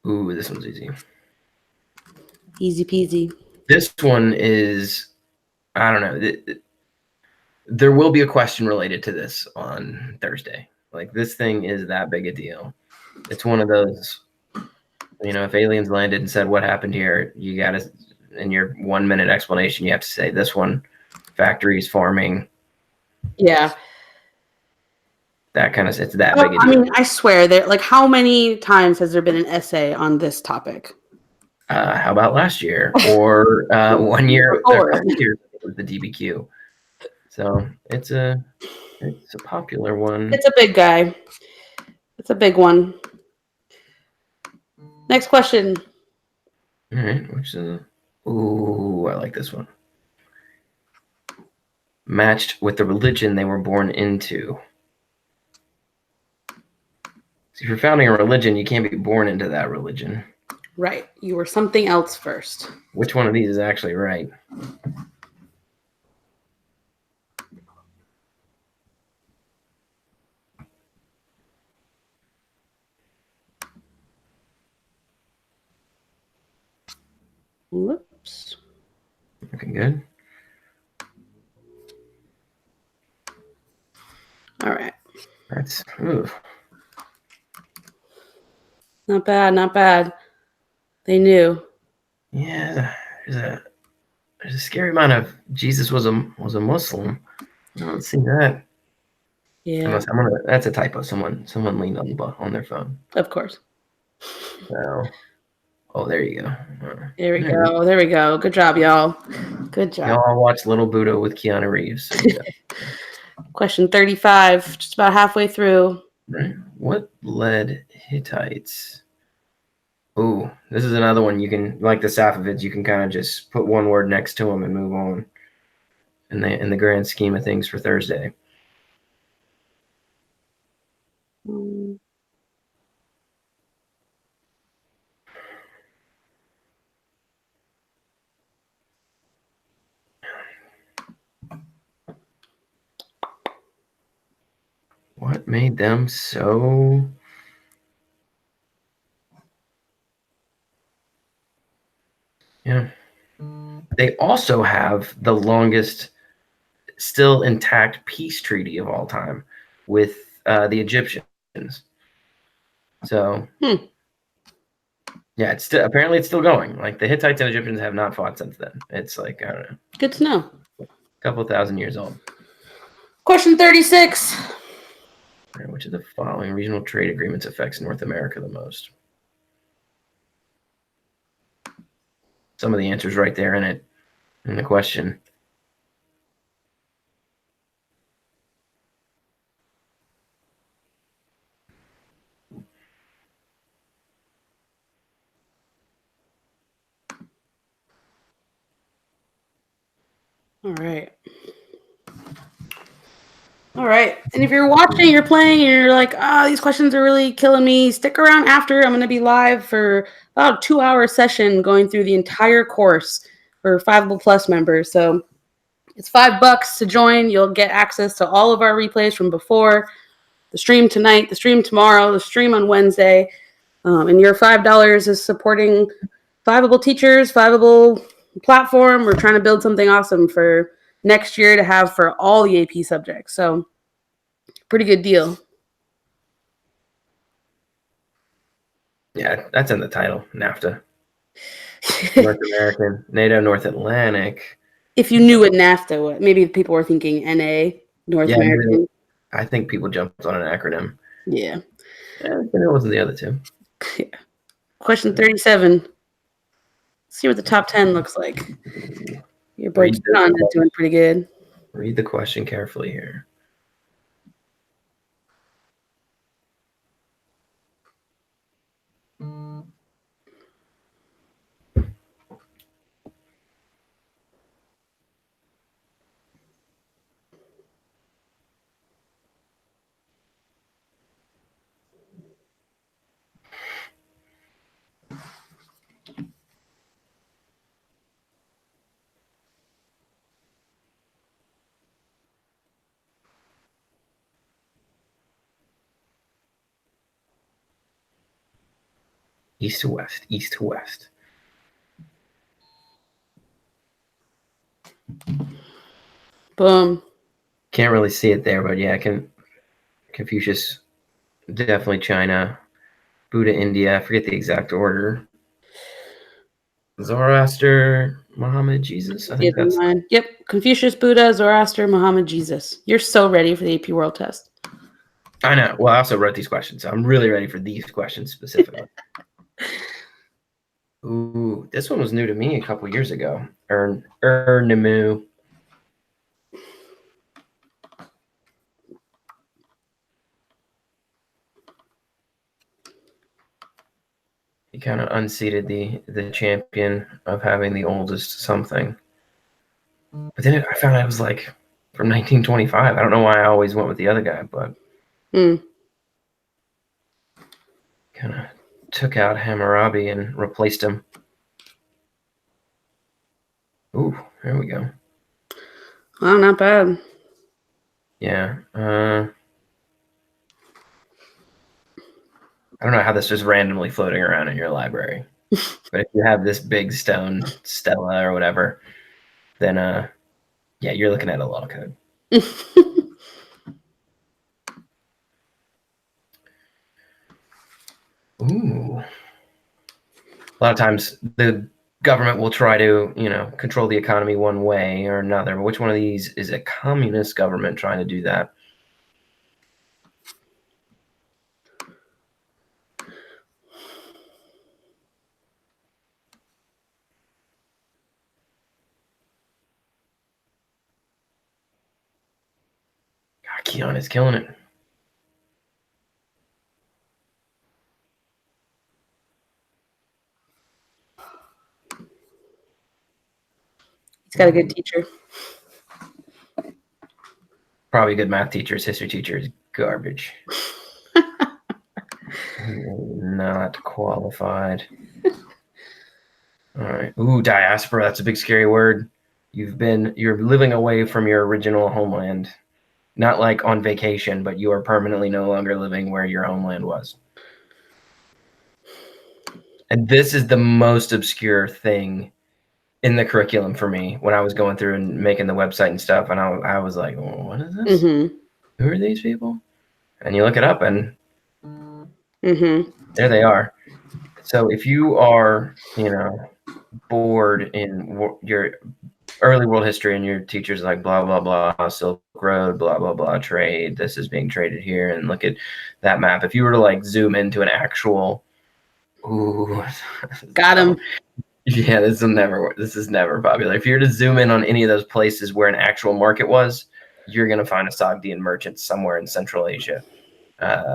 Ooh, this one's easy.
Easy peasy.
This one is, I don't know. There will be a question related to this on Thursday. Like, this thing is that big a deal. It's one of those, if aliens landed and said, what happened here? You got to, in your 1 minute explanation, you have to say this one, factories, farming.
Yeah.
That kind of, it's that big a deal.
I mean, I swear that, how many times has there been an essay on this topic?
How about last year or 1 year or 2 years with the DBQ? So it's a popular one.
It's a big guy. It's a big one. Next question.
All right, ooh, I like this one. Matched with the religion they were born into. So if you're founding a religion, you can't be born into that religion.
Right. You were something else first.
Which one of these is actually right?
Whoops.
Okay, Good.
All right.
That's
Not bad, not bad. They knew.
yeah. There's a scary amount of Jesus was a Muslim. I don't see that.
Yeah,
That's a typo. Someone leaned on their phone.
of course.
So, oh, there you go.
There we go. There we go. Good job, y'all. Good job.
Y'all watched Little Buddha with Keanu Reeves. So you know.
Question 35, just about halfway through.
Right. What led Hittites? Ooh, this is another one you can, like the Safavids, you can kind of just put one word next to them and move on in the grand scheme of things for Thursday. What made them so... Yeah. They also have the longest still intact peace treaty of all time with the Egyptians. So, yeah, apparently it's still going. Like the Hittites and Egyptians have not fought since then. It's like, I don't know.
Good to know.
A couple thousand years old.
Question 36.
Which of the following regional trade agreements affects North America the most? Some of the answers right there in the question.
All right. All right. And if you're watching, you're playing, and you're like, these questions are really killing me, stick around after. I'm going to be live for about a 2-hour session going through the entire course for Fiveable Plus members. So it's $5 to join. You'll get access to all of our replays from before, the stream tonight, the stream tomorrow, the stream on Wednesday. And your $5 is supporting Fiveable teachers, Fiveable platform. We're trying to build something awesome for next year to have for all the AP subjects. So pretty good deal.
Yeah, that's in the title, NAFTA. North American, NATO, North Atlantic.
If you knew what NAFTA was, maybe people were thinking NA, North American.
I think people jumped on an acronym.
Yeah.
It wasn't the other two.
Yeah. Question 37. Let's see what the top 10 looks like. Your boy John is doing pretty good.
Read the question carefully here. East to west, east to west.
Boom.
Can't really see it there, but yeah, Confucius, definitely China, Buddha, India. I forget the exact order. Zoroaster, Muhammad, Jesus. I think that's
mine. Yep. Confucius, Buddha, Zoroaster, Muhammad, Jesus. You're so ready for the AP World Test.
I know. Well, I also wrote these questions, so I'm really ready for these questions specifically. Ooh, this one was new to me a couple years ago. Nimu. He kind of unseated the champion of having the oldest something. But then I found out it was like from 1925. I don't know why I always went with the other guy, but kind of took out Hammurabi and replaced him. Ooh, there we go.
Wow, not bad.
Yeah. I don't know how this was randomly floating around in your library. But if you have this big stone stela or whatever, then yeah, you're looking at a law code. Ooh. A lot of times the government will try to, control the economy one way or another. But which one of these is a communist government trying to do that? God, Keon is killing it.
He's got a good teacher.
Probably a good math teacher. His history teacher is garbage. Not qualified. All right. Ooh, diaspora. That's a big scary word. You're living away from your original homeland. Not like on vacation, but you are permanently no longer living where your homeland was. And this is the most obscure thing in the curriculum for me when I was going through and making the website and stuff. And I was like, oh, what is this?
Mm-hmm.
Who are these people? And you look it up and
Mm-hmm.
there they are. So if you are, bored in your early world history and your teacher's like, blah, blah, blah, Silk Road, blah, blah, blah, trade, this is being traded here. And look at that map. If you were to like zoom into an actual, ooh,
Got him.
Yeah, this is never popular. If you're to zoom in on any of those places where an actual market was, you're going to find a Sogdian merchant somewhere in Central Asia,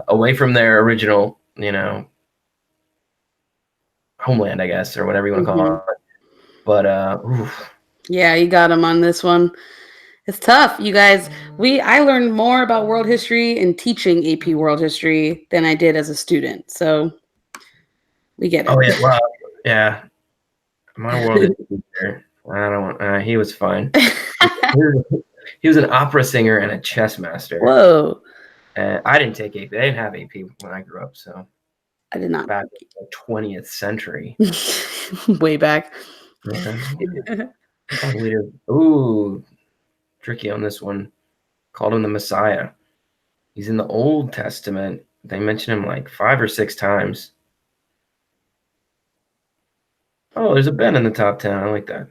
away from their original, homeland, I guess, or whatever you want to call it. But
yeah, you got him on this one. It's tough, you guys. I learned more about world history in teaching AP World History than I did as a student. So we get it.
Oh yeah, well, yeah. My world is teacher. I don't. He was fine. He was an opera singer and a chess master.
Whoa!
I didn't take AP. They didn't have AP when I grew up, so
I did not.
Back in the 20th century.
Way back.
Yeah. Ooh, tricky on this one. Called him the Messiah. He's in the Old Testament. They mention him like 5 or 6 times. Oh, there's a Ben in the top 10. I like that.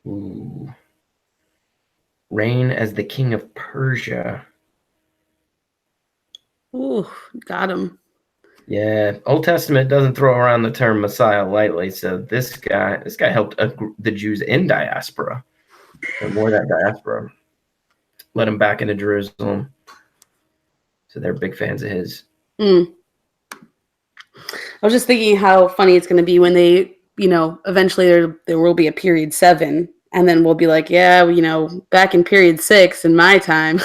Ooh. Reign as the king of Persia.
Ooh, got him.
Yeah, Old Testament doesn't throw around the term Messiah lightly. So this guy helped the Jews in diaspora. And more that diaspora. Let him back into Jerusalem. So they're big fans of his.
I was just thinking how funny it's going to be when they, eventually there will be a period 7, and then we'll be like, yeah, back in period 6 in my time.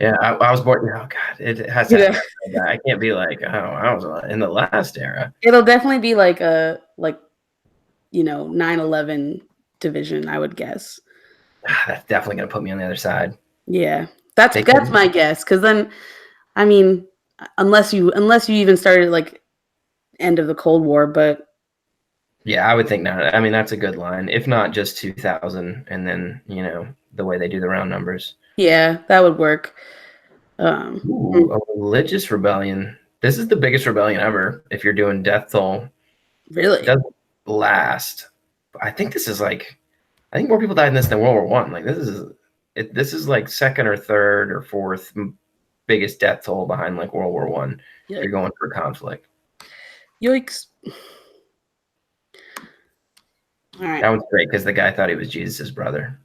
Yeah, I was born. Oh God, it has to happen. I can't be like, oh, I was in the last era.
It'll definitely be like 9/11 division, I would guess.
That's definitely gonna put me on the other side.
Yeah, that's my guess. Because then, I mean, unless you even started like end of the Cold War, but
yeah, I would think not. I mean, that's a good line. If not, just 2000, and then the way they do the round numbers.
Yeah, that would work.
Ooh, a religious rebellion. This is the biggest rebellion ever. If you're doing death toll,
really,
it doesn't last. I think this is like, I think more people died in this than World War One. Like this is like second or third or fourth biggest death toll behind like World War One. You're going for conflict.
Yikes! All right.
That one's great because the guy thought he was Jesus' brother.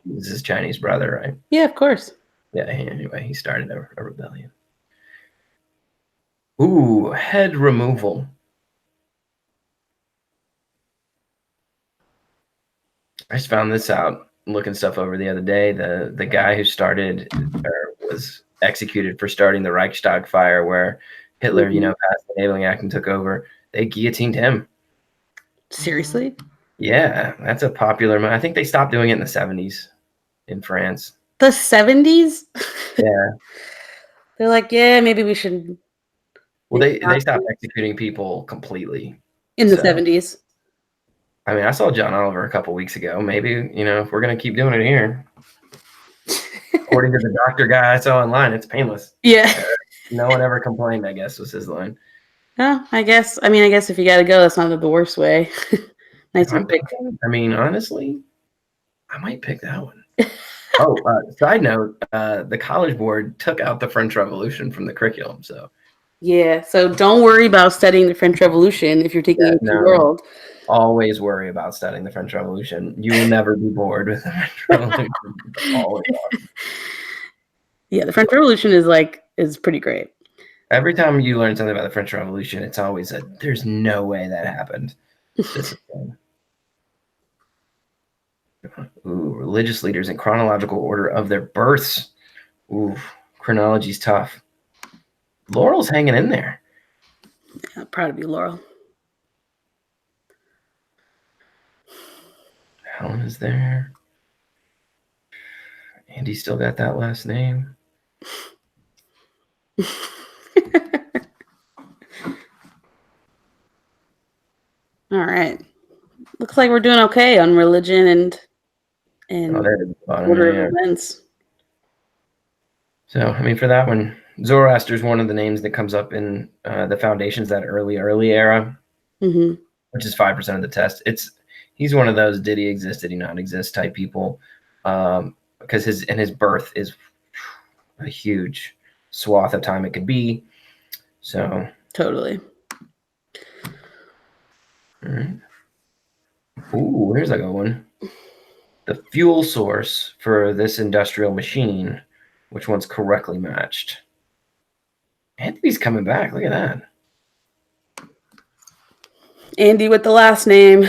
Jesus' Chinese brother, right?
Yeah, of course.
Yeah, anyway, he started a rebellion. Ooh, head removal. I just found this out looking stuff over the other day. The guy who started or was executed for starting the Reichstag fire where Hitler, passed the Enabling Act and took over, they guillotined him.
Seriously?
Yeah, that's a popular. I think they stopped doing it in the 70s in France.
The 70s?
Yeah.
They're like, yeah, maybe we should.
Well, they stopped executing people completely.
In the 70s?
I mean, I saw John Oliver a couple weeks ago. Maybe, if we're going to keep doing it here, according to the doctor guy I saw online, it's painless.
Yeah.
No one ever complained, I guess, was his line.
Oh, I guess if you got to go, that's not the worst way. Nice and quick.
I mean, honestly, I might pick that one. Oh, side note, the College Board took out the French Revolution from the curriculum. So
yeah, so don't worry about studying the French Revolution if you're taking it to the world.
Always worry about studying the French Revolution. You will never be bored with the French Revolution. Always awesome. Yeah, the French Revolution is pretty great. Every time you learn something about the French Revolution, it's always there's no way that happened. Ooh, religious leaders in chronological order of their births. Ooh, chronology's tough. Laurel's hanging in there. Yeah, proud of you, Laurel. Helen is there. Andy still got that last name. All right. Looks like we're doing okay on religion and order of events. So, I mean, for that one, Zoroaster is one of the names that comes up in the Foundations, that early era, which is 5% of the test. He's one of those did he exist, did he not exist type people, because his birth is a huge swath of time it could be. So totally. All right. Ooh, here's a good one. The fuel source for this industrial machine, which one's correctly matched? Anthony's coming back. Look at that. Andy with the last name.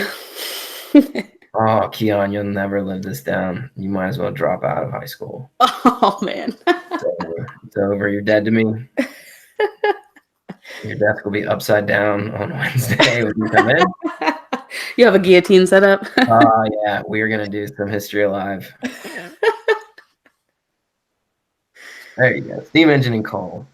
Oh, Keon, you'll never live this down. You might as well drop out of high school. Oh, man. It's over. You're dead to me. Your desk will be upside down on Wednesday when you come in. You have a guillotine set up? Yeah. We are going to do some History Alive. There you go. Steam engine and coal.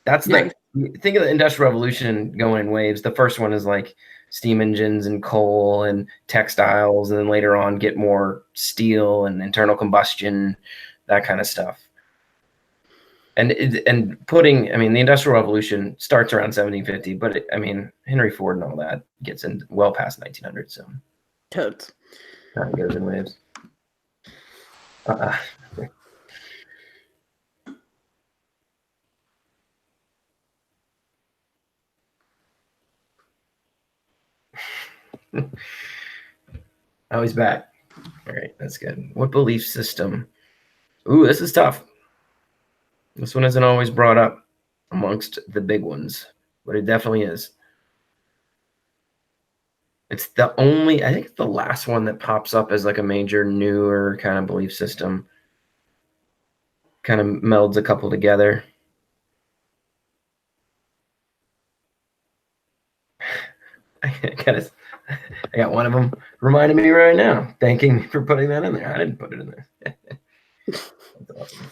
That's think of the Industrial Revolution going in waves. The first one is like steam engines and coal and textiles, and then later on get more steel and internal combustion, that kind of stuff. And putting, I mean, the Industrial Revolution starts around 1750, but Henry Ford and all that gets in well past 1900. So totes. Kind of goes in waves. Oh, he's back. All right, that's good. What belief system? Ooh, this is tough. This one isn't always brought up amongst the big ones, but it definitely is. It's the only, I think, the last one that pops up as like a major newer kind of belief system. Kind of melds a couple together. I got one of them reminding me right now, thanking me for putting that in there. I didn't put it in there. That's awesome.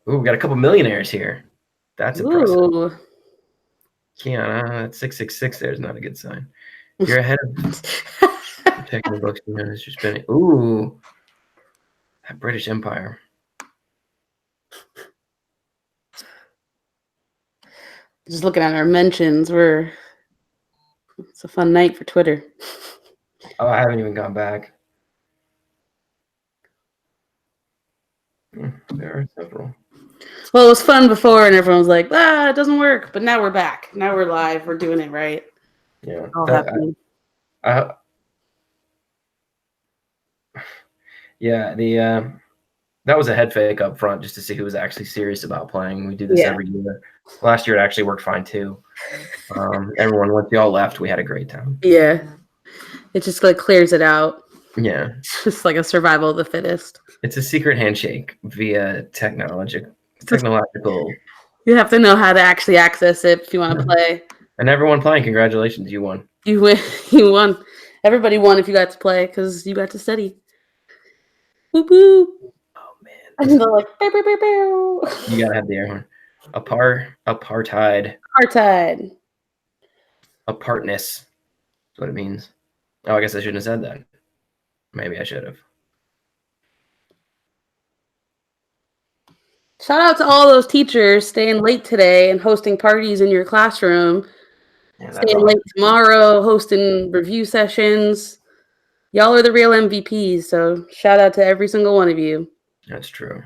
Ooh, we got a couple millionaires here. That's impressive. Kiana, that 666 there is not a good sign. You're ahead of checking the books. You're spending. Ooh, that British Empire. Just looking at our mentions, it's a fun night for Twitter. Oh, I haven't even gone back. There are several. Well, it was fun before, and everyone was like, it doesn't work. But now we're back. Now we're live. We're doing it right. Yeah. All happening. Yeah, that was a head fake up front just to see who was actually serious about playing. We do this every year. Last year, it actually worked fine, too. Everyone, once y'all left, we had a great time. Yeah. It just clears it out. Yeah. It's just like a survival of the fittest. It's a secret handshake via technological. You have to know how to actually access it if you want to play. And everyone playing, congratulations, you won. You win. You won. Everybody won if you got to play because you got to study. Boop boop. Oh man. And they're like, bow, bow, bow, bow. You gotta have the air horn. Apartheid. Apartheid. Apartness. That's what it means. Oh, I guess I shouldn't have said that. Maybe I should have.
Shout out to all those teachers staying late today and hosting parties in your classroom.
Yeah, that's
Staying
awesome.
late tomorrow, hosting review sessions. Y'all are the real MVPs, so shout out to every single one of you.
That's true.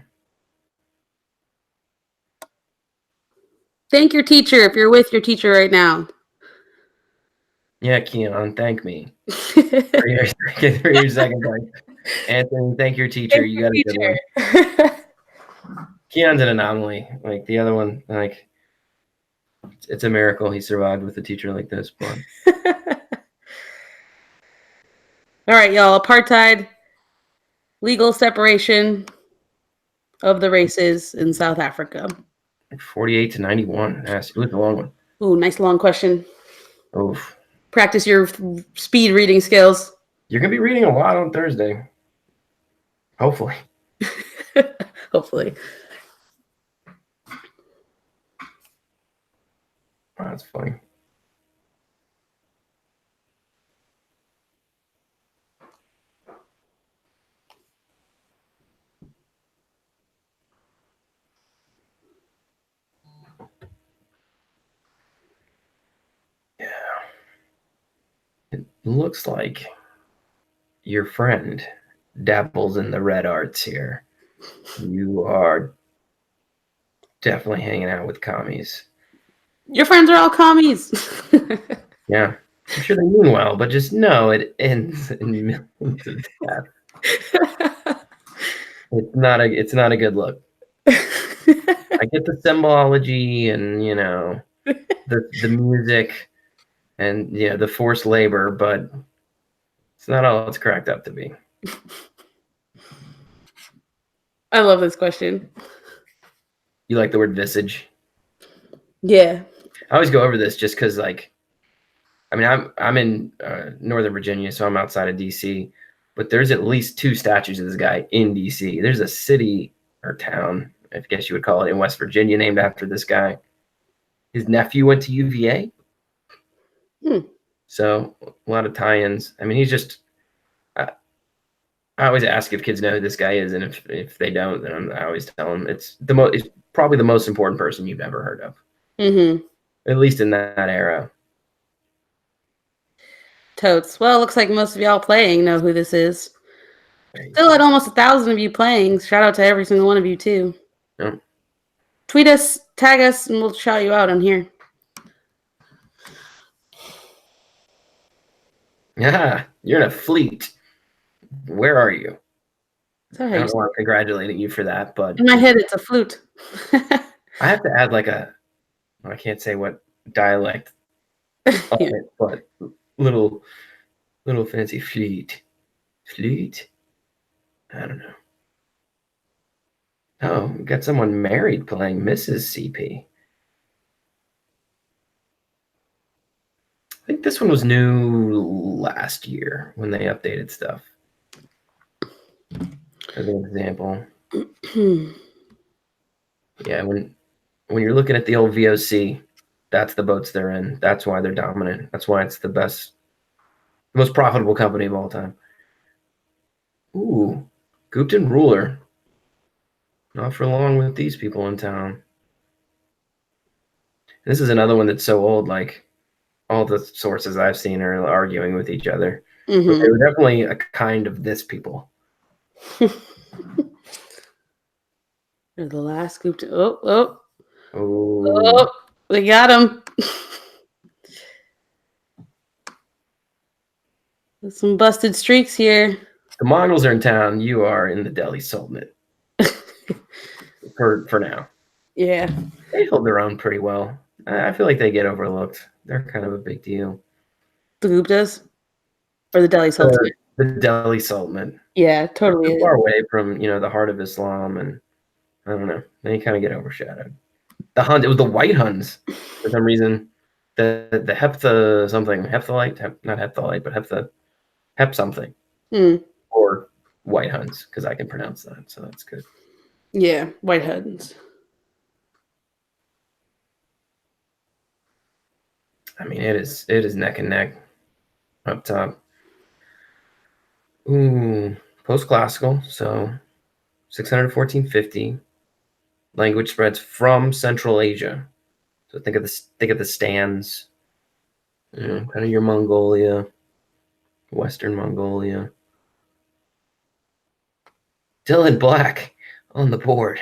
Thank your teacher if you're with your teacher right now.
Yeah, Keon, thank me for your second time. Anthony, thank your teacher.
Thank
You
your
got a good one. Keon's an anomaly. Like the other one, like it's a miracle he survived with a teacher like this. But
all right, y'all. Apartheid, legal separation of the races in South Africa.
48 to 91. It was a long one.
Ooh, nice long question.
Oof.
Practice your speed reading skills.
You're gonna be reading a lot on Thursday. Hopefully.
Hopefully.
Oh, that's funny. Yeah. It looks like your friend dabbles in the red arts here. You are definitely hanging out with commies.
Your friends are all commies.
Yeah. I'm sure they mean well, but just know it ends in millions of deaths. It's not a good look. I get the symbology and the music and the forced labor, but it's not all it's cracked up to be.
I love this question.
You like the word visage?
Yeah.
I always go over this just because, I'm in Northern Virginia, so I'm outside of DC, but there's at least 2 statues of this guy in DC. There's a city or town, I guess you would call it, in West Virginia named after this guy. His nephew went to UVA. So a lot of tie-ins. I mean, he's just. I always ask if kids know who this guy is, and if they don't, then I always tell them it's probably the most important person you've ever heard of.
Mm-hmm.
At least in that era.
Totes. Well, it looks like most of y'all playing know who this is. Still at almost 1,000 of you playing. Shout out to every single one of you, too.
Yep.
Tweet us, tag us, and we'll shout you out on here.
Yeah, you're in a fleet. Where are you?
I
don't want to congratulate you for that, but
in my head, it's a flute.
I have to add I can't say what dialect of
Yeah.
it, but little fancy fleet. Fleet? I don't know. Oh, we got someone married playing Mrs. CP. I think this one was new last year when they updated stuff. As an example. Yeah, when you're looking at the old VOC, that's the boats they're in. That's why they're dominant. That's why it's the most profitable company of all time. Ooh, Gupton Ruler. Not for long with these people in town. This is another one that's so old, like all the sources I've seen are arguing with each other.
Mm-hmm.
But they were definitely a kind of this people.
They're the last scoop to oh,
Oh,
they got him. There's some busted streaks here.
the Mongols are in town. You are in the Delhi Sultanate. for now.
Yeah.
They hold their own pretty well. I feel like they get overlooked. They're kind of a big deal.
The Guptas? Or the Delhi Sultanate?
The Delhi Sultanate.
Yeah, totally.
They're far away from, the heart of Islam, and I don't know. They kind of get overshadowed. The Huns, it was the White Huns for some reason. The Heptha something, Hepthalite, not Hepthalite, but Hep something. Or White Huns, because I can pronounce that, so that's good.
Yeah, White Huns.
I mean, it is neck and neck up top. Ooh, post-classical. So 600 to 1450. Language spreads from Central Asia. So think of the stands. Kind of your Mongolia, Western Mongolia. Dylan Black on the board.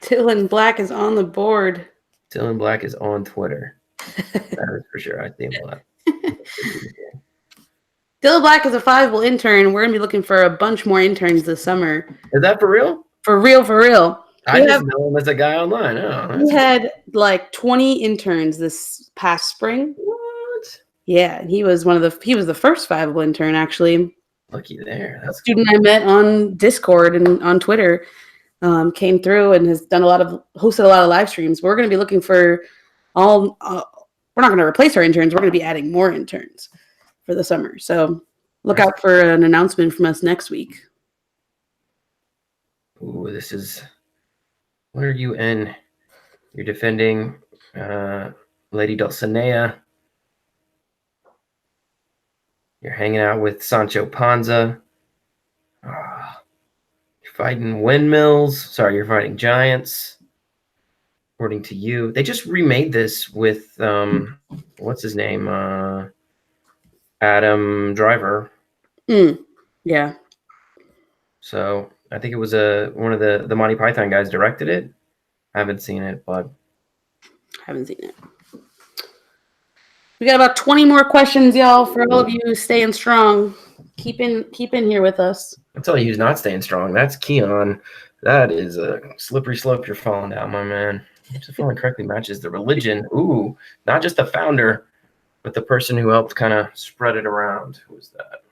Dylan Black is on the board.
Dylan Black is on Twitter. That is for sure. I think that.
Dylan Black is a Fiveable intern. We're going to be looking for a bunch more interns this summer.
Is that for real?
For real, for real.
I just know him as a guy online. Oh,
we had like 20 interns this past spring.
What?
Yeah, and he was the first Fiveable intern, actually.
Looky there.
That's a student I met on Discord and on Twitter. Came through and has hosted a lot of live streams. We're going to be looking for we're not going to replace our interns. We're going to be adding more interns for the summer. So look out for an announcement from us next week.
Ooh, what are you in? You're defending Lady Dulcinea. You're hanging out with Sancho Panza. You're fighting windmills. Sorry, you're fighting giants. According to you. They just remade this with, what's his name? Adam Driver.
Yeah.
So I think it was one of the Monty Python guys directed it. I haven't seen it, but.
Haven't seen it. We got about 20 more questions, y'all, for all of you staying strong. Keep in here with us.
I'll tell you who's not staying strong. That's Keon. That is a slippery slope you're falling down, my man. If falling correctly matches the religion. Ooh, not just the founder, but the person who helped kind of spread it around. Who was that?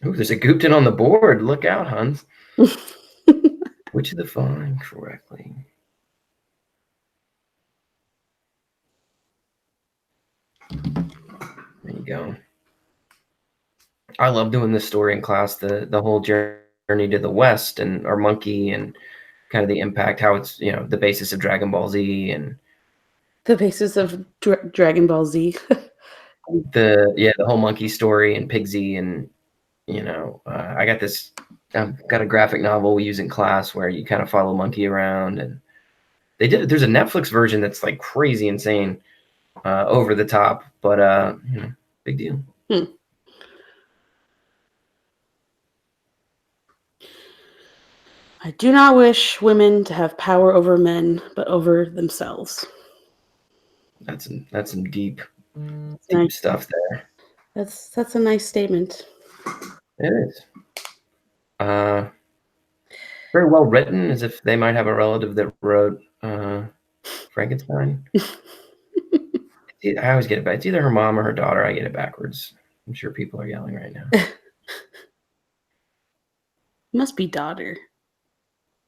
Ooh, there's a Gupton on the board. Look out, Hans. Which of the following correctly? There you go. I love doing this story in class, the whole journey to the West and our monkey and kind of the impact, how it's, the basis of Dragon Ball Z and
the basis of Dragon Ball Z.
the whole monkey story and Pigsy and, I've got a graphic novel we use in class where you kind of follow monkey around, and there's a Netflix version that's like crazy insane, over the top, but big deal.
I do not wish women to have power over men, but over themselves.
That's some deep
nice
stuff there.
That's a nice statement.
It is. Very well written, as if they might have a relative that wrote Frankenstein. I always get it back. It's either her mom or her daughter. I get it backwards. I'm sure people are yelling right now.
Must be daughter.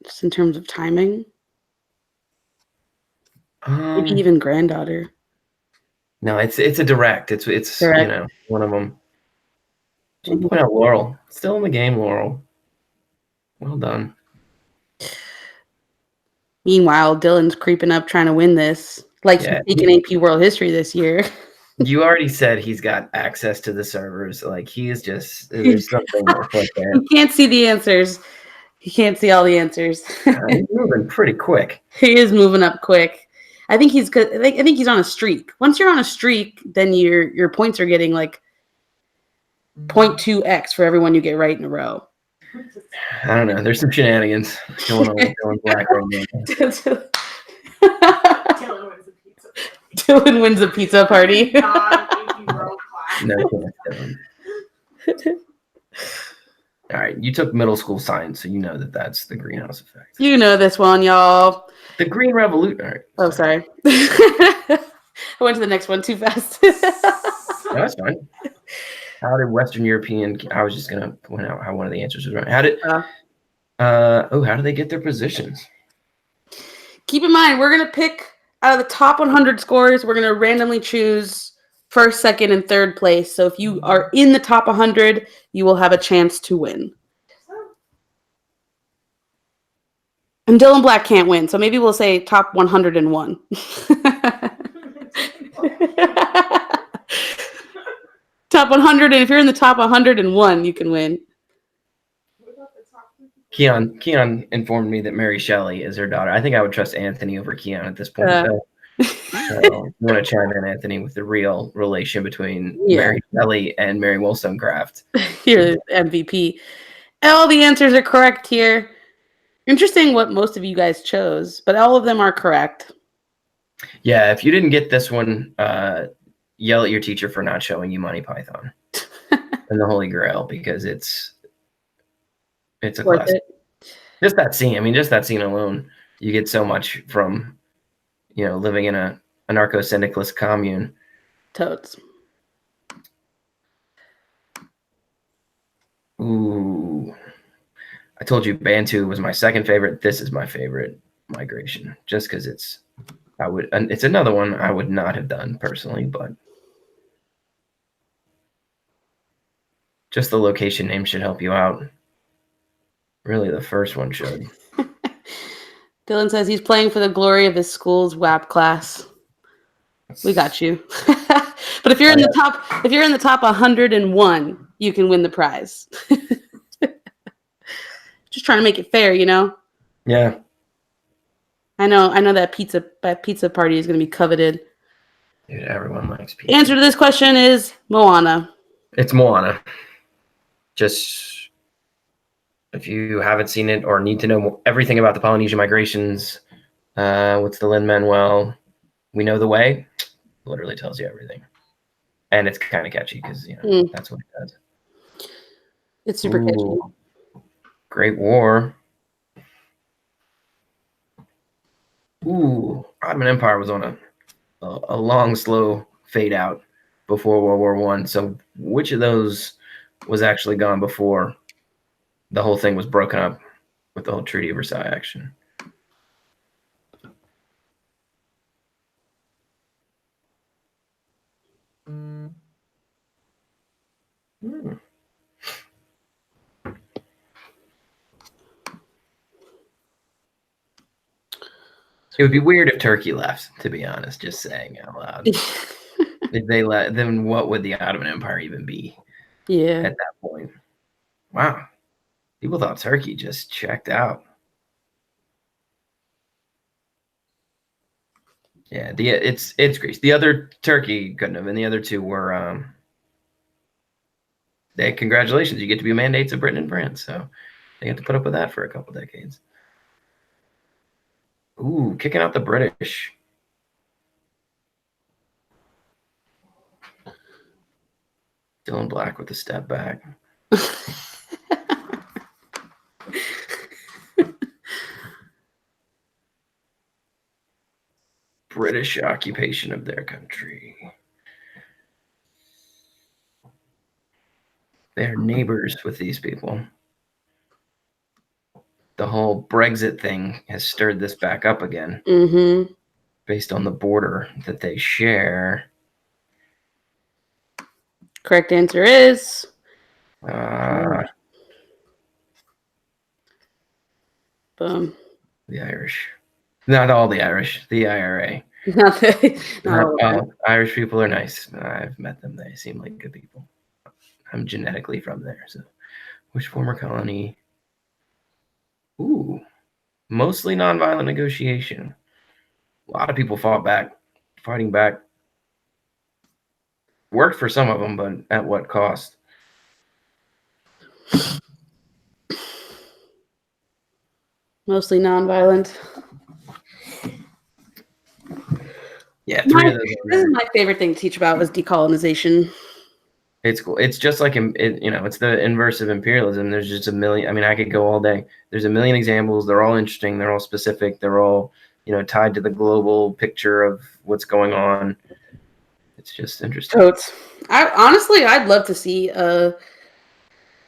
Just in terms of timing. Maybe even granddaughter.
No, it's a direct. It's direct. One of them. Just point out Laurel. Still in the game, Laurel. Well done.
Meanwhile, Dylan's creeping up trying to win this. He's taking AP World History this year.
You already said he's got access to the servers. Like, he is just, there's something there.
He can't see the answers. He can't see all the answers.
He's moving pretty quick.
He is moving up quick. I think he's good. I think he's on a streak. Once you're on a streak, then your points are getting like 0.2x for everyone you get right in a row.
I don't know. There's some shenanigans going on with Dylan Black right now.
Dylan wins a pizza party.
No, Dylan. All right, you took middle school science, so you know that's the greenhouse effect.
You know this one, y'all.
The Green Revolution. All right.
Oh, sorry. I went to the next one too fast.
No, that's fine. How did Western European? I was just gonna point out how one of the answers was right. How did? How do they get their positions?
Keep in mind, we're gonna pick out of the top 100 scores. We're gonna randomly choose first, second, and third place. So if you are in the top 100, you will have a chance to win. And Dylan Black can't win, so maybe we'll say top 101. Top 100, and if you're in the top 101, you can win.
What about the top 50?
Keon informed me that Mary Shelley is her daughter. I think I would trust Anthony over Keon at this point, though. So you want to chime in, Anthony, with the real relation between Mary Shelley and Mary Wollstonecraft.
You're the MVP. All the answers are correct here. Interesting what most of you guys chose, but all of them are correct.
Yeah, if you didn't get this one, yell at your teacher for not showing you Monty Python and the Holy Grail, because it's a classic. Just that scene. I mean, just that scene alone, you get so much from, living in a anarcho-syndicalist commune.
Totes.
Ooh. I told you Bantu was my second favorite. This is my favorite migration, just because it's another one I would not have done personally, but just the location name should help you out. Really, the first one should.
Dylan says he's playing for the glory of his school's WAP class. We got you. But if you're in the top 101, you can win the prize. Just trying to make it fair,
Yeah.
I know that pizza party is going to be coveted.
Dude, everyone likes pizza.
Answer to this question is Moana.
It's Moana. Just if you haven't seen it or need to know everything about the Polynesian migrations, what's the Lin-Manuel? We Know the Way. Literally tells you everything. And it's kind of catchy because, that's what it does.
It's super catchy.
Great War. Ooh, Ottoman Empire was on a long, slow fade out before World War I. So which of those was actually gone before the whole thing was broken up with the whole Treaty of Versailles action? It would be weird if Turkey left, to be honest, just saying out loud. If they left, then what would the Ottoman Empire even be?
Yeah.
At that point. Wow. People thought Turkey just checked out. Yeah, it's Greece. The other Turkey couldn't have, and the other two were congratulations, you get to be mandates of Britain and France. So they had to put up with that for a couple decades. Ooh, kicking out the British. Dylan Black with a step back. British occupation of their country. They're neighbors with these people. The whole Brexit thing has stirred this back up again.
Mm-hmm.
Based on the border that they share.
Correct answer is boom.
The Irish. Not all the Irish. The IRA.
Not all.
Irish people are nice. I've met them. They seem like good people. I'm genetically from there. So, which former colony? Ooh, mostly nonviolent negotiation. A lot of people fighting back. Worked for some of them, but at what cost?
Mostly nonviolent.
Yeah, three of those.
This is my favorite thing to teach about was decolonization.
It's cool. It's just like it's the inverse of imperialism. There's just a million. I mean, I could go all day. There's a million examples. They're all interesting. They're all specific. They're all tied to the global picture of what's going on. It's just interesting.
Totes. I'd love to see a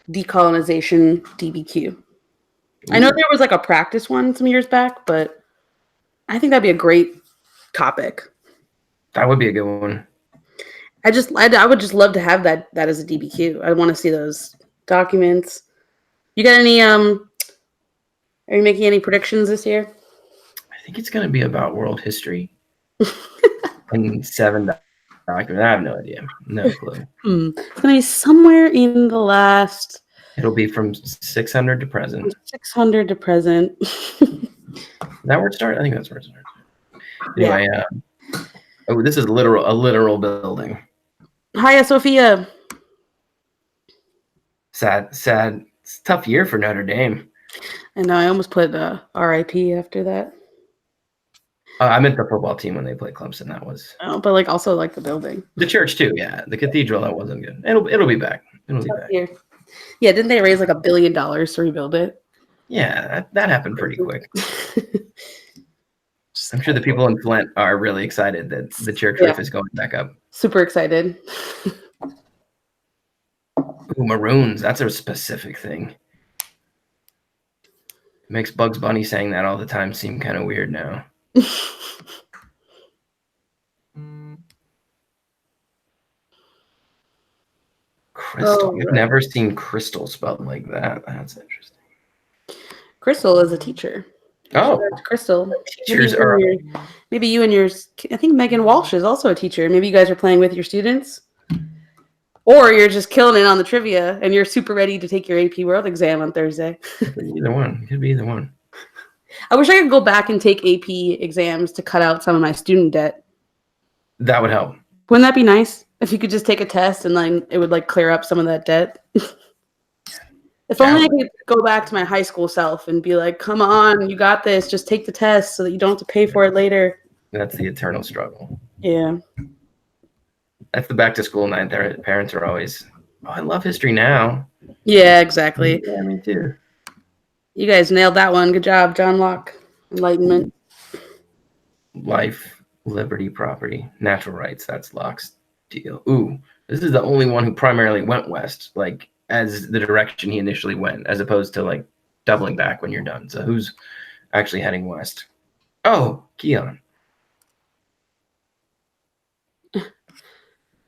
decolonization DBQ. Ooh. I know there was like a practice one some years back, but I think that'd be a great topic.
That would be a good one.
I would just love to have that as a DBQ. I want to see those documents. You got any are you making any predictions this year?
I think it's going to be about world history. And 7 Document. I have no idea. No clue.
It's gonna be somewhere in the last.
It'll be from 600 to present.
600 to present.
Is that where it started? I think that's where it started. Anyway, oh, this is a literal building.
Hiya, Sophia.
Sad. It's a tough year for Notre Dame.
I know. I almost put R.I.P. after that.
I meant the football team when they played Clemson. That was.
Oh, but like also like the building.
The church too. Yeah, the cathedral. That wasn't good. It'll be back. It'll be back.
Here. Yeah, didn't they raise like $1 billion to rebuild it?
Yeah, that happened pretty quick. I'm sure the people in Flint are really excited that the church roof is going back up.
Super excited.
Ooh, maroons. That's a specific thing. It makes Bugs Bunny saying that all the time seem kind of weird now. Crystal. I've never seen crystal spelled like that. That's interesting.
Crystal is a teacher.
Oh,
Crystal.
Teachers are.
Maybe you and yours. I think Megan Walsh is also a teacher. Maybe you guys are playing with your students. Or you're just killing it on the trivia and you're super ready to take your AP World exam on Thursday.
Either one. It could be either one.
I wish I could go back and take AP exams to cut out some of my student debt.
That would help.
Wouldn't that be nice? If you could just take a test and then it would like clear up some of that debt. If only I could go back to my high school self and be like, come on, you got this. Just take the test so that you don't have to pay for it later.
That's the eternal struggle.
Yeah.
That's the back to school night. Their parents are always, oh, I love history now.
Yeah, exactly.
Yeah, me too.
You guys nailed that one. Good job, John Locke. Enlightenment.
Life, liberty, property, natural rights. That's Locke's deal. Ooh, this is the only one who primarily went west, like as the direction he initially went, as opposed to like doubling back when you're done. So who's actually heading west? Oh, Keon.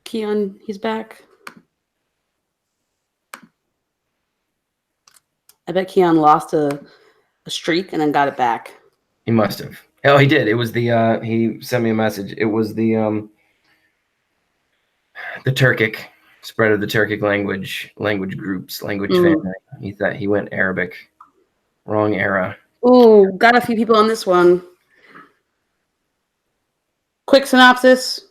Keon, he's back. I bet Keon lost a streak and then got it back.
He must have. Oh, he did. It was the he sent me a message. It was the Turkic spread of the Turkic language groups, language family. He thought he went Arabic. Wrong era.
Ooh, got a few people on this one. Quick synopsis.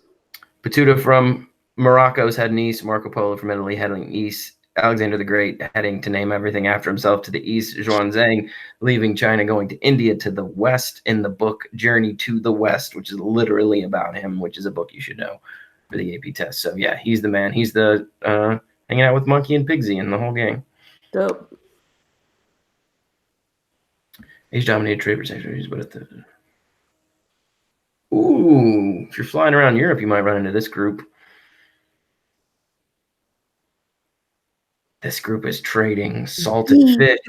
Batuta from Morocco's heading east. Marco Polo from Italy heading east. Alexander the Great heading to name everything after himself to the east. Zhuangzang leaving China, going to India to the west in the book Journey to the West, which is literally about him, which is a book you should know for the AP test. So yeah, he's the man. He's the hanging out with Monkey and Pigsy and the whole gang.
Dope.
Age-dominated trade for centuries, but at the ooh, if you're flying around Europe, you might run into this group. This group is trading salted fish,